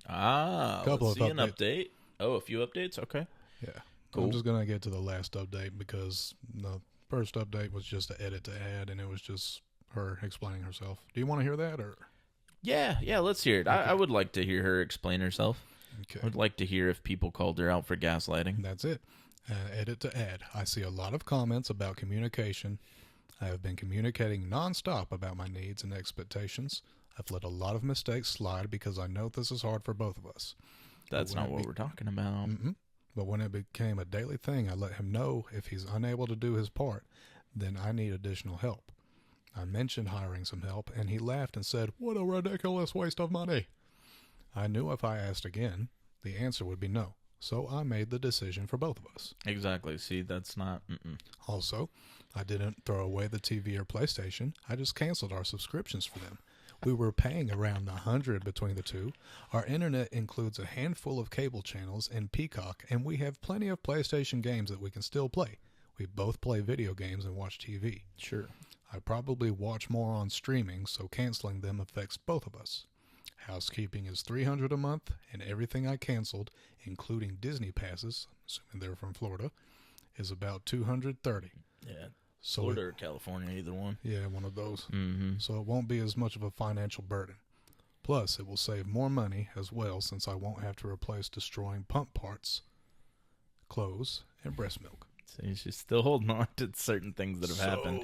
Let's see an update. Oh, a few updates? Okay. Yeah. Cool. I'm just going to get to the last update because the first update was just an edit to add, and it was just her explaining herself. Do you want to hear that? Or? Yeah, let's hear it. Okay. I would like to hear her explain herself. Okay. I would like to hear if people called her out for gaslighting. That's it. Edit to add. I see a lot of comments about communication. I have been communicating nonstop about my needs and expectations. I've let a lot of mistakes slide because I know this is hard for both of us. That's not what we're talking about. But when it became a daily thing, I let him know if he's unable to do his part, then I need additional help. I mentioned hiring some help, and he laughed and said, "What a ridiculous waste of money." I knew if I asked again, the answer would be no. So I made the decision for both of us. Exactly. See, that's not... Also, I didn't throw away the TV or PlayStation. I just canceled our subscriptions for them. We were paying around $100 between the two. Our internet includes a handful of cable channels and Peacock, and we have plenty of PlayStation games that we can still play. We both play video games and watch TV. Sure. I probably watch more on streaming, so canceling them affects both of us. Housekeeping is $300 a month, and everything I canceled, including Disney passes, assuming they're from Florida, is about $230. Yeah. So Florida or California, either one. Yeah, one of those. Mm-hmm. So it won't be as much of a financial burden. Plus, it will save more money as well since I won't have to replace destroying pump parts, clothes, and breast milk. So she's still holding on to certain things that have happened.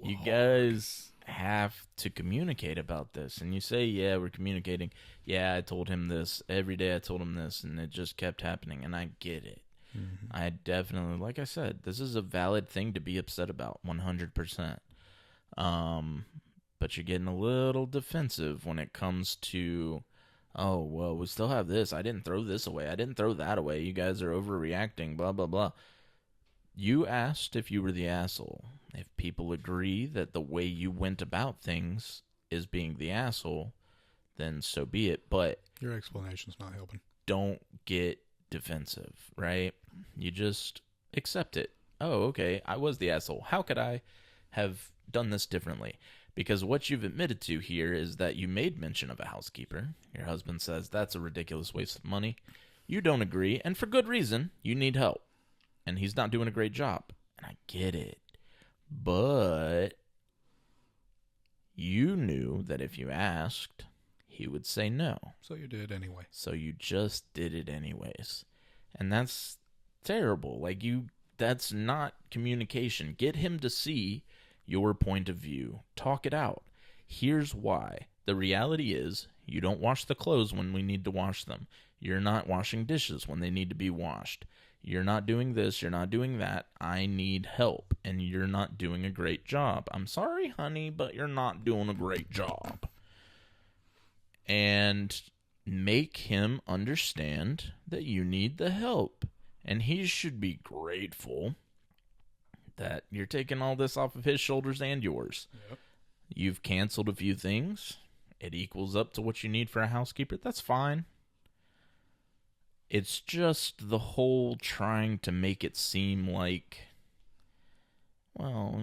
You guys have to communicate about this. And you say, yeah, we're communicating. Yeah, I told him this. Every day I told him this, and it just kept happening. And I get it. Mm-hmm. I definitely, like I said, this is a valid thing to be upset about, 100%. But you're getting a little defensive when it comes to, oh, well, we still have this. I didn't throw this away. I didn't throw that away. You guys are overreacting, blah, blah, blah. You asked if you were the asshole. If people agree that the way you went about things is being the asshole, then so be it. But your explanation's not helping. Don't get defensive, right? You just accept it. Oh, okay, I was the asshole. How could I have done this differently? Because what you've admitted to here is that you made mention of a housekeeper. Your husband says that's a ridiculous waste of money. You don't agree, and for good reason. You need help. And he's not doing a great job. And I get it. But you knew that if you asked, he would say no. So you did anyway. So you just did it anyways. And that's terrible. That's not communication. Get him to see your point of view. Talk it out. Here's why. The reality is, you don't wash the clothes when we need to wash them. You're not washing dishes when they need to be washed. You're not doing this, you're not doing that. I need help, and you're not doing a great job. I'm sorry, honey, but you're not doing a great job. And make him understand that you need the help. And he should be grateful that you're taking all this off of his shoulders and yours. Yep. You've canceled a few things. It equals up to what you need for a housekeeper. That's fine. It's just the whole trying to make it seem like, well,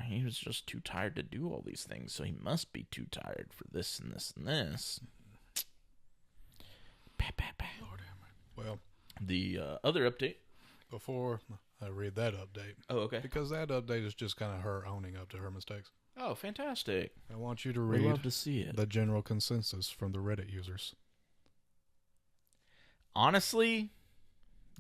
he was just too tired to do all these things, so he must be too tired for this and this and this. Lord, well, the other update. Before I read that update. Oh, okay. Because that update is just kind of her owning up to her mistakes. Oh, fantastic. I want you to read love to see it. The general consensus from the Reddit users. Honestly,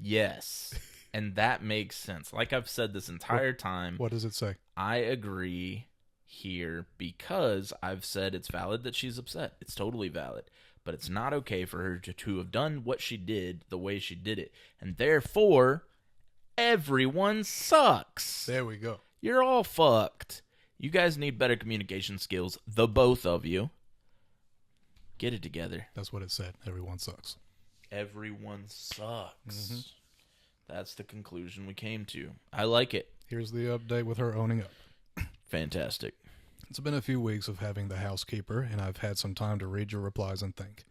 yes. And that makes sense. Like I've said this entire time. What does it say? I agree here because I've said it's valid that she's upset. It's totally valid. But it's not okay for her to have done what she did the way she did it. And therefore, everyone sucks. There we go. You're all fucked. You guys need better communication skills, the both of you. Get it together. That's what it said. Everyone sucks. Everyone sucks. That's the conclusion we came to. I like it. Here's the update with her owning up. Fantastic. It's been a few weeks of having the housekeeper, and I've had some time to read your replies and think.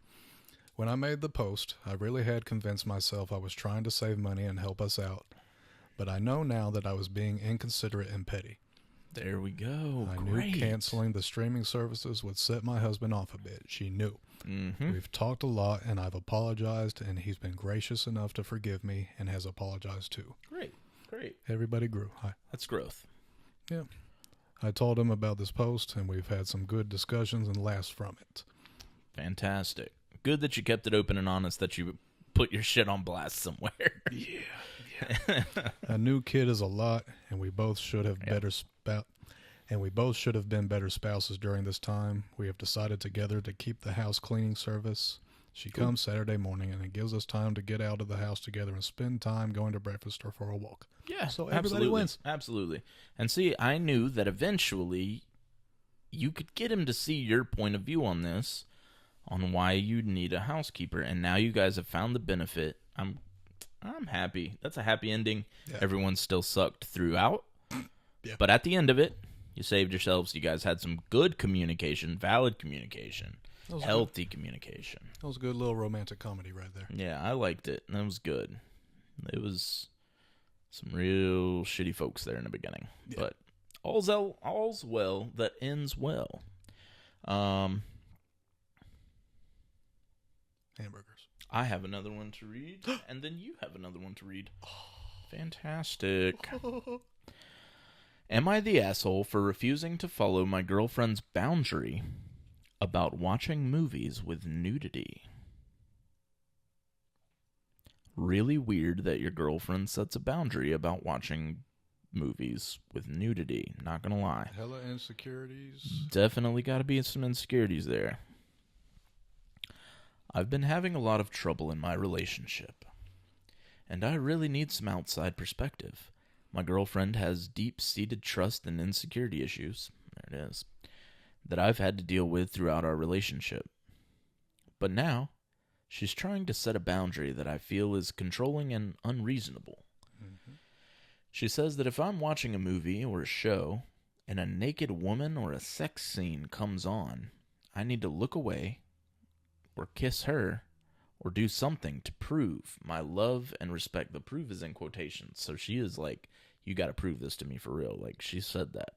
When I made the post, I really had convinced myself I was trying to save money and help us out. But I know now that I was being inconsiderate and petty. There we go. I Great. knew canceling the streaming services would set my husband off a bit. She knew. Mm-hmm. We've talked a lot, and I've apologized, and he's been gracious enough to forgive me and has apologized too. Great. Everybody grew. That's growth. Yeah. I told him about this post, and we've had some good discussions and laughs from it. Fantastic. Good that you kept it open and honest, that you put your shit on blast somewhere. Yeah. A new kid is a lot, and we both should have been better spouses during this time. We have decided together to keep the house cleaning service. She comes Saturday morning, and it gives us time to get out of the house together and spend time going to breakfast or for a walk. Yeah, so everybody wins. Absolutely. And see, I knew that eventually you could get him to see your point of view on this, on why you need a housekeeper, and now you guys have found the benefit. I'm happy. That's a happy ending. Yeah. Everyone still sucked throughout. Yeah. But at the end of it, you saved yourselves. You guys had some good communication, valid communication, healthy communication. That was a good little romantic comedy right there. Yeah, I liked it. That was good. It was some real shitty folks there in the beginning. Yeah. But all's well that ends well. Hamburgers. I have another one to read, and then you have another one to read. Fantastic. Am I the asshole for refusing to follow my girlfriend's boundary about watching movies with nudity? Really weird that your girlfriend sets a boundary about watching movies with nudity. Not gonna lie. Hella insecurities. Definitely gotta be some insecurities there. I've been having a lot of trouble in my relationship, and I really need some outside perspective. My girlfriend has deep-seated trust and insecurity issues, there it is, that I've had to deal with throughout our relationship. But now, she's trying to set a boundary that I feel is controlling and unreasonable. Mm-hmm. She says that if I'm watching a movie or a show, and a naked woman or a sex scene comes on, I need to look away, or kiss her, or do something to prove my love and respect. The prove is in quotations, so she is like, you gotta prove this to me for real. Like, she said that.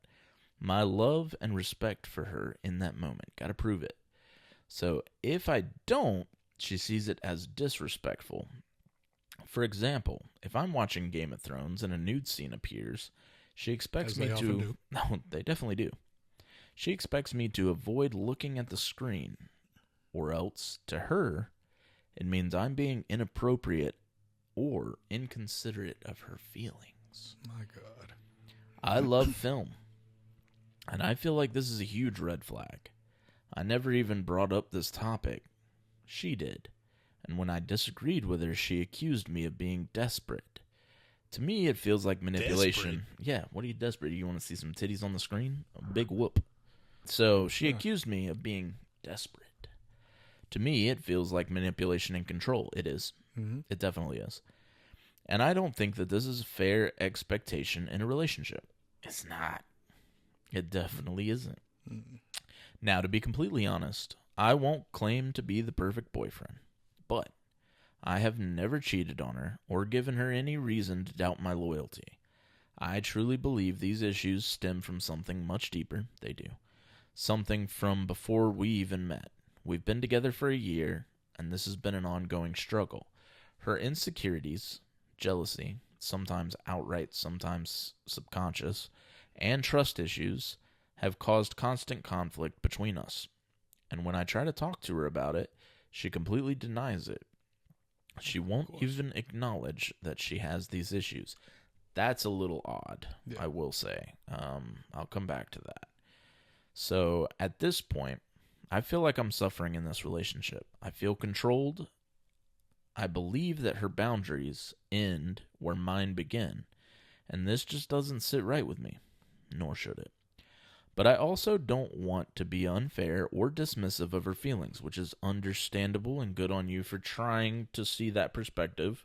My love and respect for her in that moment. Gotta prove it. So, if I don't, she sees it as disrespectful. For example, if I'm watching Game of Thrones and a nude scene appears, she expects me to... No, they definitely do. She expects me to avoid looking at the screen, or else, to her, it means I'm being inappropriate or inconsiderate of her feelings. My God. I love film, and I feel like this is a huge red flag. I never even brought up this topic. She did, and when I disagreed with her, she accused me of being desperate. To me, it feels like manipulation. Desperate? Yeah, what are you desperate? You want to see some titties on the screen? A big whoop. So she accused me of being desperate. To me, it feels like manipulation and control. It is. Mm-hmm. It definitely is. And I don't think that this is a fair expectation in a relationship. It's not. It definitely isn't. Mm. Now, to be completely honest, I won't claim to be the perfect boyfriend, but I have never cheated on her or given her any reason to doubt my loyalty. I truly believe these issues stem from something much deeper. They do. Something from before we even met. We've been together for a year, and this has been an ongoing struggle. Her insecurities, jealousy, sometimes outright, sometimes subconscious, and trust issues have caused constant conflict between us. And when I try to talk to her about it, she completely denies it. She won't even acknowledge that she has these issues. That's a little odd, yeah. I will say. I'll come back to that. So at this point, I feel like I'm suffering in this relationship. I feel controlled. I believe that her boundaries end where mine begin. And this just doesn't sit right with me, nor should it. But I also don't want to be unfair or dismissive of her feelings, which is understandable and good on you for trying to see that perspective.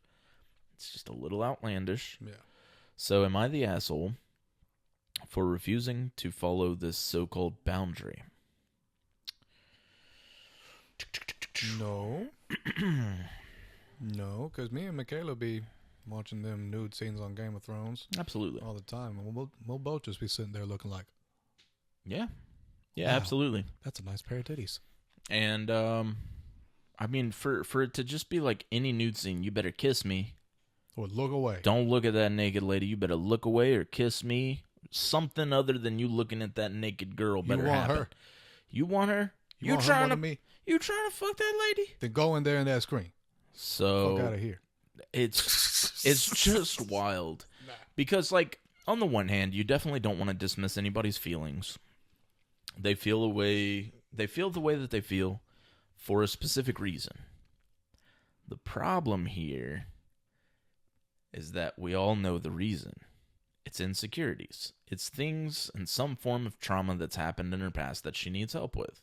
It's just a little outlandish. Yeah. So am I the asshole for refusing to follow this so-called boundary? No. No, because me and Michaela be watching them nude scenes on Game of Thrones Absolutely. all the time. And we'll both just be sitting there looking like, Yeah. Yeah, wow, absolutely. that's a nice pair of titties. And, I mean, for it to just be like any nude scene, you better kiss me. Or look away. Don't look at that naked lady. You better look away or kiss me. Something other than you looking at that naked girl better want happen. her. You want her? You want her more than me? You trying to fuck that lady? Then go in there in that screen. So Fuck out of here. it's just wild. Because like on the one hand, you definitely don't want to dismiss anybody's feelings. They feel the way that they feel for a specific reason. The problem here is that we all know the reason. It's insecurities. It's things and some form of trauma that's happened in her past that she needs help with.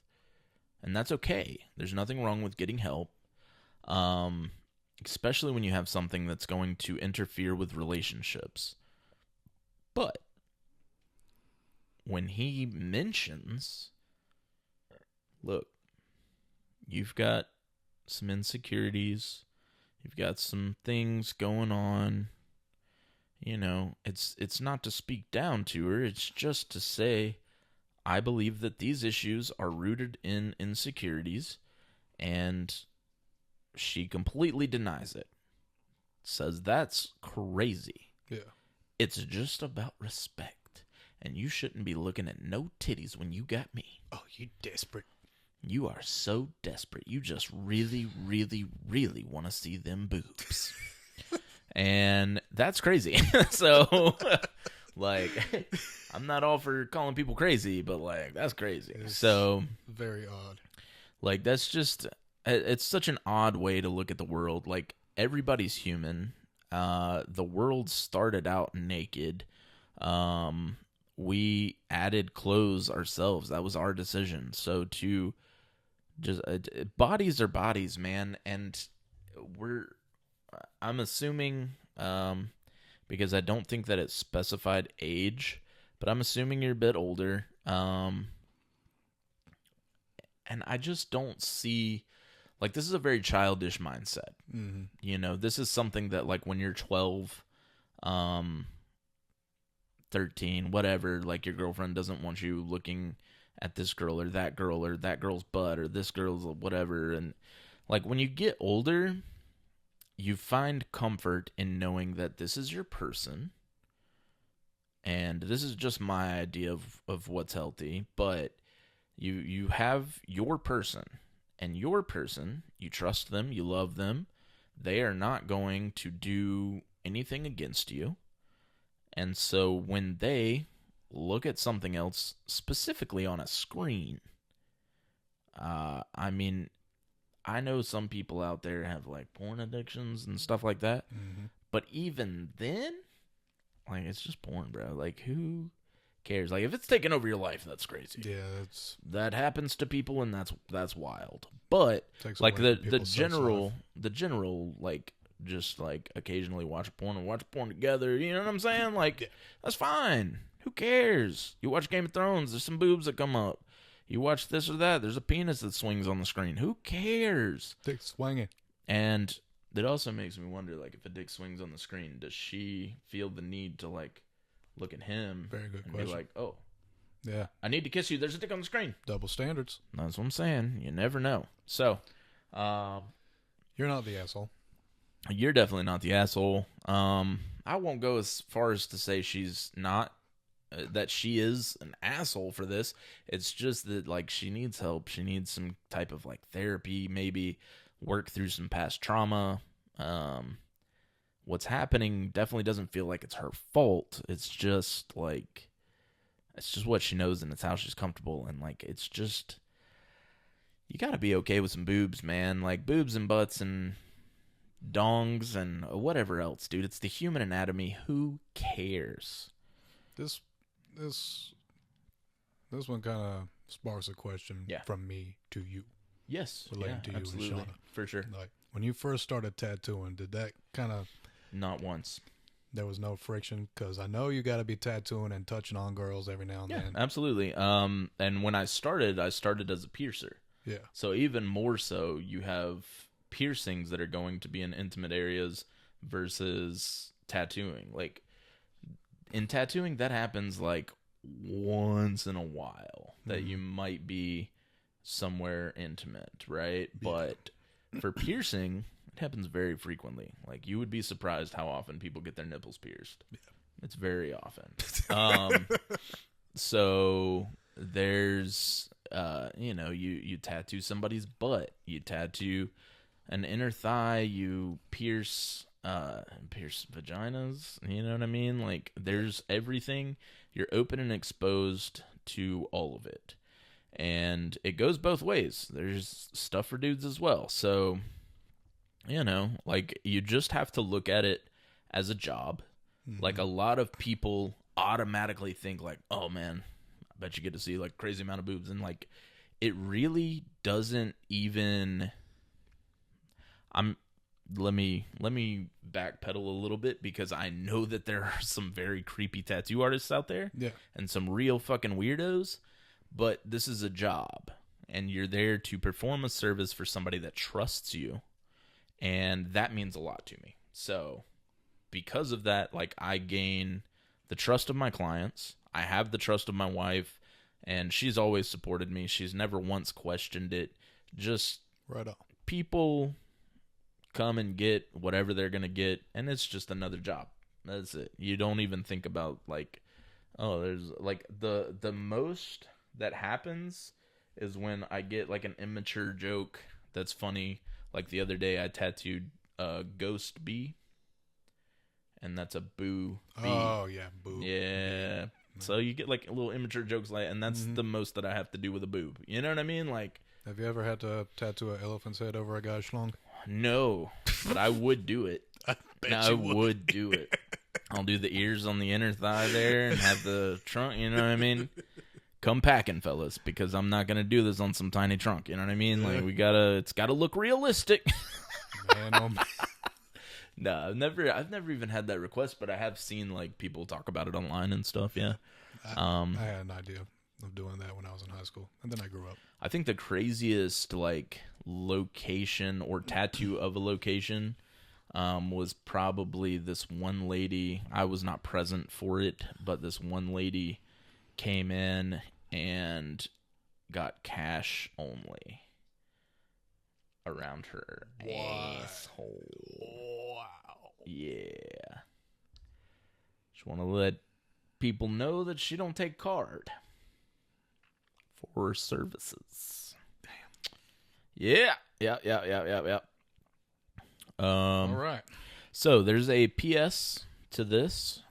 And that's okay. There's nothing wrong with getting help. Especially when you have something that's going to interfere with relationships. But when he mentions, look, you've got some insecurities, you've got some things going on, you know, it's not to speak down to her, it's just to say, I believe that these issues are rooted in insecurities, and she completely denies it. Says that's crazy. Yeah. It's just about respect. And you shouldn't be looking at no titties when you got me. Oh, you desperate. You are so desperate. You just really, really, really want to see them boobs. And that's crazy. So, like, I'm not all for calling people crazy, but, like, that's crazy. It's so, very odd. like, that's just, it's such an odd way to look at the world. Like, everybody's human. The world started out naked. We added clothes ourselves. That was our decision. So to just bodies are bodies, man. And I'm assuming, because I don't think that it specified age, but I'm assuming you're a bit older. And I just don't see, like, this is a very childish mindset. Mm-hmm. You know, this is something that, like, when you're 12, 13, whatever, like, your girlfriend doesn't want you looking at this girl or that girl's butt or this girl's whatever. And, like, when you get older, you find comfort in knowing that this is your person. And this is just my idea of what's healthy. But you have your person. And your person, you trust them, you love them. They are not going to do anything against you. And so when they look at something else, specifically on a screen, I mean, I know some people out there have, like, porn addictions and stuff like that. Mm-hmm. But even then, like, it's just porn, bro. Like, who cares? Like, if it's taking over your life, that's crazy. Yeah, That happens to people, and that's wild. But like the general, like, just, like, occasionally watch porn together. You know what I'm saying? Like, yeah. That's fine. Who cares? You watch Game of Thrones, there's some boobs that come up. You watch this or that, there's a penis that swings on the screen. Who cares? Dick swinging. And it also makes me wonder, like, if a dick swings on the screen, does she feel the need to, like, look at him? Very good and question. be like, oh, yeah, I need to kiss you. There's a dick on the screen. double standards. That's what I'm saying. You never know. So, You're not the asshole. you're definitely not the asshole. I won't go as far as to say she's not, that she is an asshole for this. It's just that, like, she needs help. She needs some type of, like, therapy, maybe work through some past trauma. What's happening definitely doesn't feel like it's her fault. It's just, like, It's just what she knows, and it's how she's comfortable. And like, it's just, you gotta be okay with some boobs, man. Like boobs and butts and dongs and whatever else, dude. It's the human anatomy. Who cares? This this this one kind of sparks a question from me to you. Yes, relating to you absolutely. and Shauna. For sure. Like when you first started tattooing, did that kind of Not once. There was no friction? Because I know you got to be tattooing and touching on girls every now and then. Absolutely. And when I started as a piercer. Yeah. So even more so, you have piercings that are going to be in intimate areas versus tattooing. Like in tattooing, that happens like once in a while that you might be somewhere intimate, right? Yeah. But for piercing, it happens very frequently. Like you would be surprised how often people get their nipples pierced. Yeah. It's very often. So there's you tattoo somebody's butt, you tattoo an inner thigh, you pierce vaginas, you know what I mean? Like there's everything. You're open and exposed to all of it. And it goes both ways. There's stuff for dudes as well. So, like you just have to look at it as a job. Mm-hmm. Like a lot of people automatically think like, oh man, I bet you get to see like crazy amount of boobs. And like, it really doesn't even, let me backpedal a little bit because I know that there are some very creepy tattoo artists out there. Yeah. And some real fucking weirdos. But this is a job, and you're there to perform a service for somebody that trusts you, and that means a lot to me. So, because of that, like, I gain the trust of my clients. I have the trust of my wife, and she's always supported me. She's never once questioned it. Just right on. People come and get whatever they're going to get, and it's just another job. That's it. You don't even think about, like, oh, there's, like, the most that happens is when I get like an immature joke that's funny. Like the other day I tattooed a ghost bee, and that's a boo bee. Oh yeah, boo. Yeah. So you get like little immature jokes like, and that's the most that I have to do with a boob. You know what I mean? Like, have you ever had to tattoo an elephant's head over a guy's schlong? No, but I would do it. I would do it. I'll do the ears on the inner thigh there and have the trunk. You know what I mean? Come packing, fellas, because I'm not gonna do this on some tiny trunk. You know what I mean? Like it's gotta look realistic. Man, oh man. No, I've never even had that request, but I have seen like people talk about it online and stuff. Yeah, I had an idea of doing that when I was in high school, and then I grew up. I think the craziest like location or tattoo of a location was probably this one lady. I was not present for it, but this one lady came in and got cash only around her asshole. Wow. Yeah. Just want to let people know that she don't take card for services. Damn. Yeah. All right. So there's a PS to this.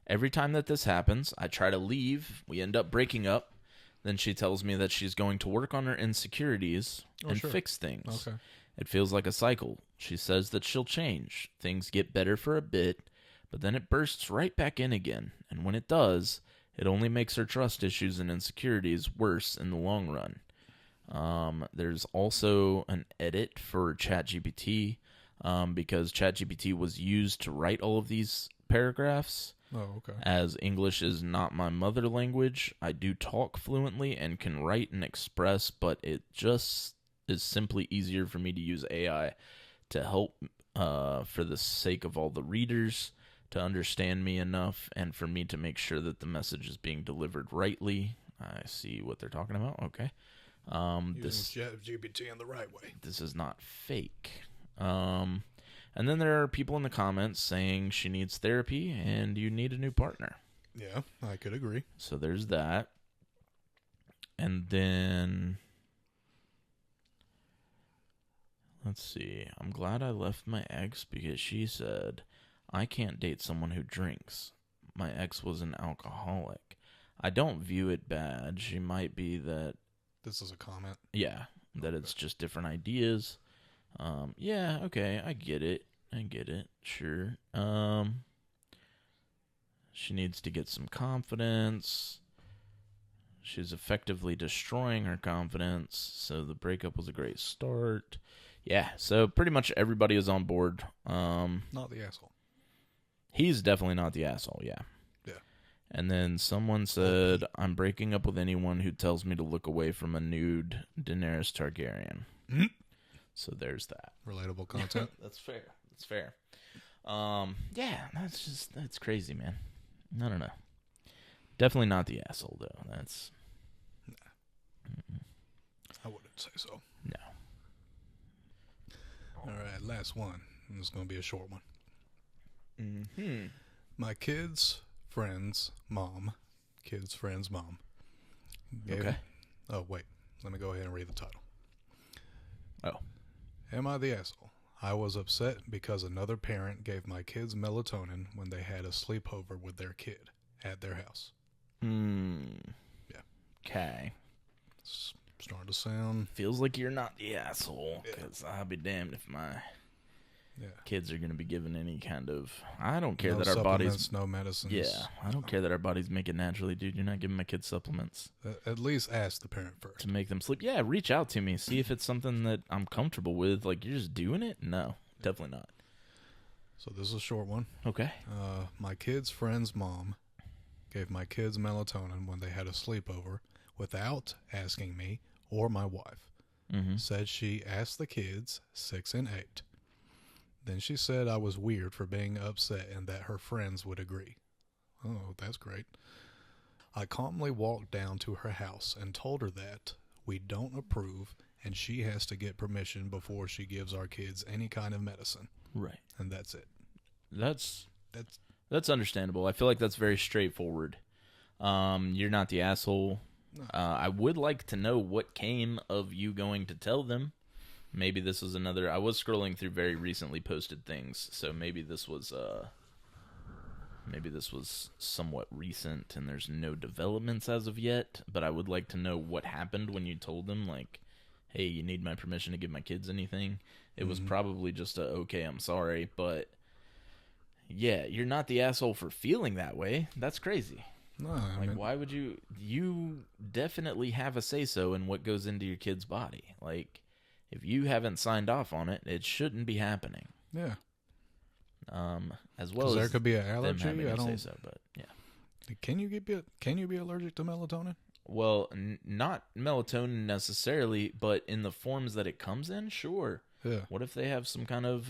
Every time that this happens, I try to leave. We end up breaking up. Then she tells me that she's going to work on her insecurities and fix things. Okay. It feels like a cycle. She says that she'll change. Things get better for a bit, but then it bursts right back in again. And when it does, it only makes her trust issues and insecurities worse in the long run. There's also an edit for ChatGPT because ChatGPT was used to write all of these paragraphs. Oh, okay. As English is not my mother language, I do talk fluently and can write and express, but it just is simply easier for me to use AI to help for the sake of all the readers to understand me enough and for me to make sure that the message is being delivered rightly. I see what they're talking about. Okay. Using ChatGPT in the right way. This is not fake. And then there are people in the comments saying she needs therapy and you need a new partner. Yeah, I could agree. So there's that. And then, let's see. I'm glad I left my ex because she said, I can't date someone who drinks. My ex was an alcoholic. I don't view it bad. She might be that, This is a comment. yeah, that it's just different ideas. Yeah, okay, I get it. Sure. She needs to get some confidence. She's effectively destroying her confidence, so the breakup was a great start. Yeah, so pretty much everybody is on board. Not the asshole. He's definitely not the asshole, yeah. Yeah. And then someone said, I'm breaking up with anyone who tells me to look away from a nude Daenerys Targaryen. Mm-hmm. So there's that. Relatable content. That's fair. Yeah, that's crazy, man. I don't know. Definitely not the asshole, though. That's... I wouldn't say so. No. All right, last one. This is going to be a short one. Mm-hmm. My kids' friend's mom. Okay. Oh, wait. Let me go ahead and read the title. Oh. Am I the asshole? I was upset because another parent gave my kids melatonin when they had a sleepover with their kid at their house. Yeah. Okay. It's starting to sound... Feels like you're not the asshole, because I'll be damned if my kids are going to be given any kind of... I don't care that our bodies... No medicines. Yeah, I don't care that our bodies make it naturally, dude. You're not giving my kids supplements. At least ask the parent first. To make them sleep. Yeah, reach out to me. See if it's something that I'm comfortable with. Like, you're just doing it? No, definitely not. So this is a short one. Okay. My kid's friend's mom gave my kids melatonin when they had a sleepover without asking me or my wife. Mm-hmm. Said she asked the kids, 6 and 8. Then she said I was weird for being upset and that her friends would agree. Oh, that's great. I calmly walked down to her house and told her that we don't approve and she has to get permission before she gives our kids any kind of medicine. Right. And that's it. That's understandable. I feel like that's very straightforward. You're not the asshole. No. I would like to know what came of you going to tell them. Maybe this was another... I was scrolling through very recently posted things, so maybe this was somewhat recent and there's no developments as of yet, but I would like to know what happened when you told them, like, hey, you need my permission to give my kids anything. It was probably just okay, I'm sorry, but yeah, you're not the asshole for feeling that way. That's crazy. No, I mean, why would you... You definitely have a say-so in what goes into your kid's body. Like, if you haven't signed off on it, it shouldn't be happening. Yeah. As well as there could be an them allergy. having I a don't. say-so, but yeah. Can you be allergic to melatonin? Well, not melatonin necessarily, but in the forms that it comes in, sure. Yeah. What if they have some kind of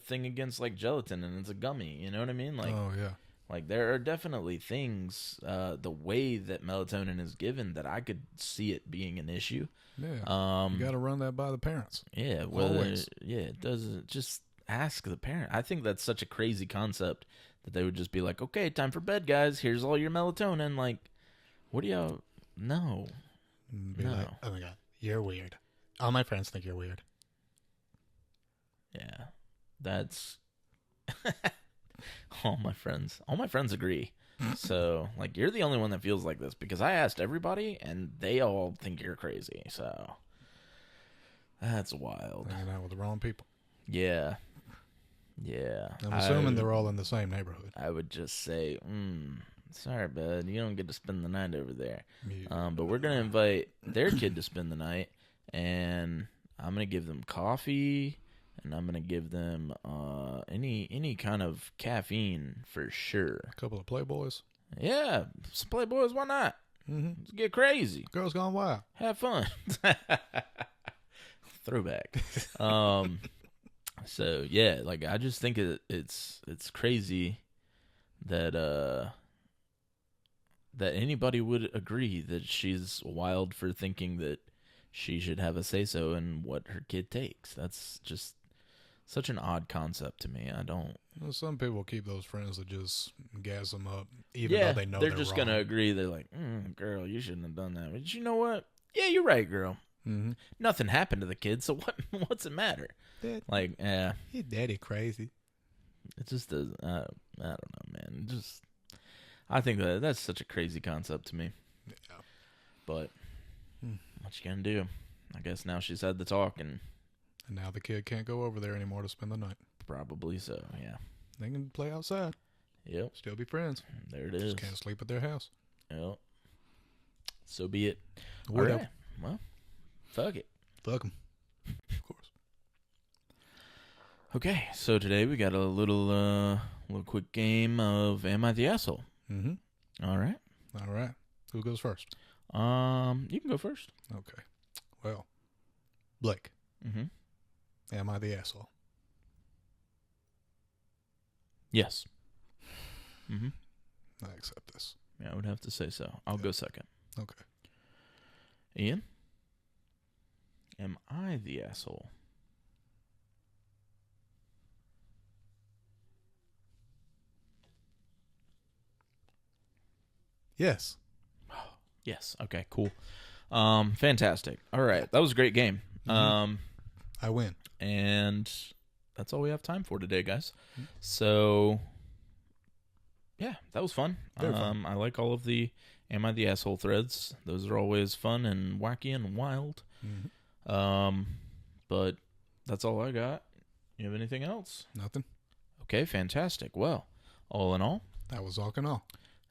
thing against like gelatin and it's a gummy? You know what I mean? Like, oh yeah. Like, there are definitely things, the way that melatonin is given, that I could see it being an issue. Yeah. You got to run that by the parents. Yeah. Always. Yeah, it doesn't. Just ask the parent. I think that's such a crazy concept that they would just be like, okay, time for bed, guys. Here's all your melatonin. Like, what do y'all... No. Be like, oh my God, you're weird. All my friends think you're weird. Yeah. That's... All my friends agree. So, like, you're the only one that feels like this, because I asked everybody and they all think you're crazy. So, that's wild. Hanging out with the wrong people. Yeah. Yeah. I'm assuming they're all in the same neighborhood. I would just say, sorry, bud, you don't get to spend the night over there. Yeah. But we're going to invite their kid to spend the night, and I'm going to give them coffee, and I'm going to give them any kind of caffeine for sure. A couple of Playboys. Yeah, some Playboys, why not? Mm-hmm. Let's get crazy. Girls Gone Wild. Have fun. Throwback. So yeah, like, I just think it's crazy that that anybody would agree that she's wild for thinking that she should have a say-so in what her kid takes. That's just such an odd concept to me. I don't... Well, some people keep those friends that just gas them up, even though they know they're just wrong. going to agree. They're like, girl, you shouldn't have done that. But you know what? Yeah, you're right, girl. Mm-hmm. Nothing happened to the kid, so what's it matter? Like, his daddy crazy. It just doesn't... I don't know, man. I think that's such a crazy concept to me. Yeah. But what you gonna do? I guess now she's had the talk, and now the kid can't go over there anymore to spend the night. probably so. Yeah. They can play outside. Yep. Still be friends. There it is. Just can't sleep at their house. Yep. So be it. Whatever. All right. Well, fuck it. Fuck them. Of course. Okay, so today we got a little quick game of Am I the Asshole? Mm-hmm. All right. All right. Who goes first? You can go first. Okay. Well, Blake, Mm-hmm. am I the asshole? Yes. Mm-hmm. I accept this. Yeah, I would have to say so. I'll go second. Okay. Ian? Am I the asshole? Yes. Yes. Okay, cool. Fantastic. All right. That was a great game. Mm-hmm. I win. And that's all we have time for today, guys. Mm-hmm. So, yeah, that was fun. Very fun. I like all of the Am I the Asshole threads. Those are always fun and wacky and wild. Mm-hmm. But that's all I got. You have anything else? Nothing. Okay, fantastic. Well, all in all, that was Awk Awe.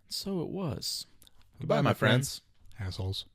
so it was. Goodbye, my friends. Assholes.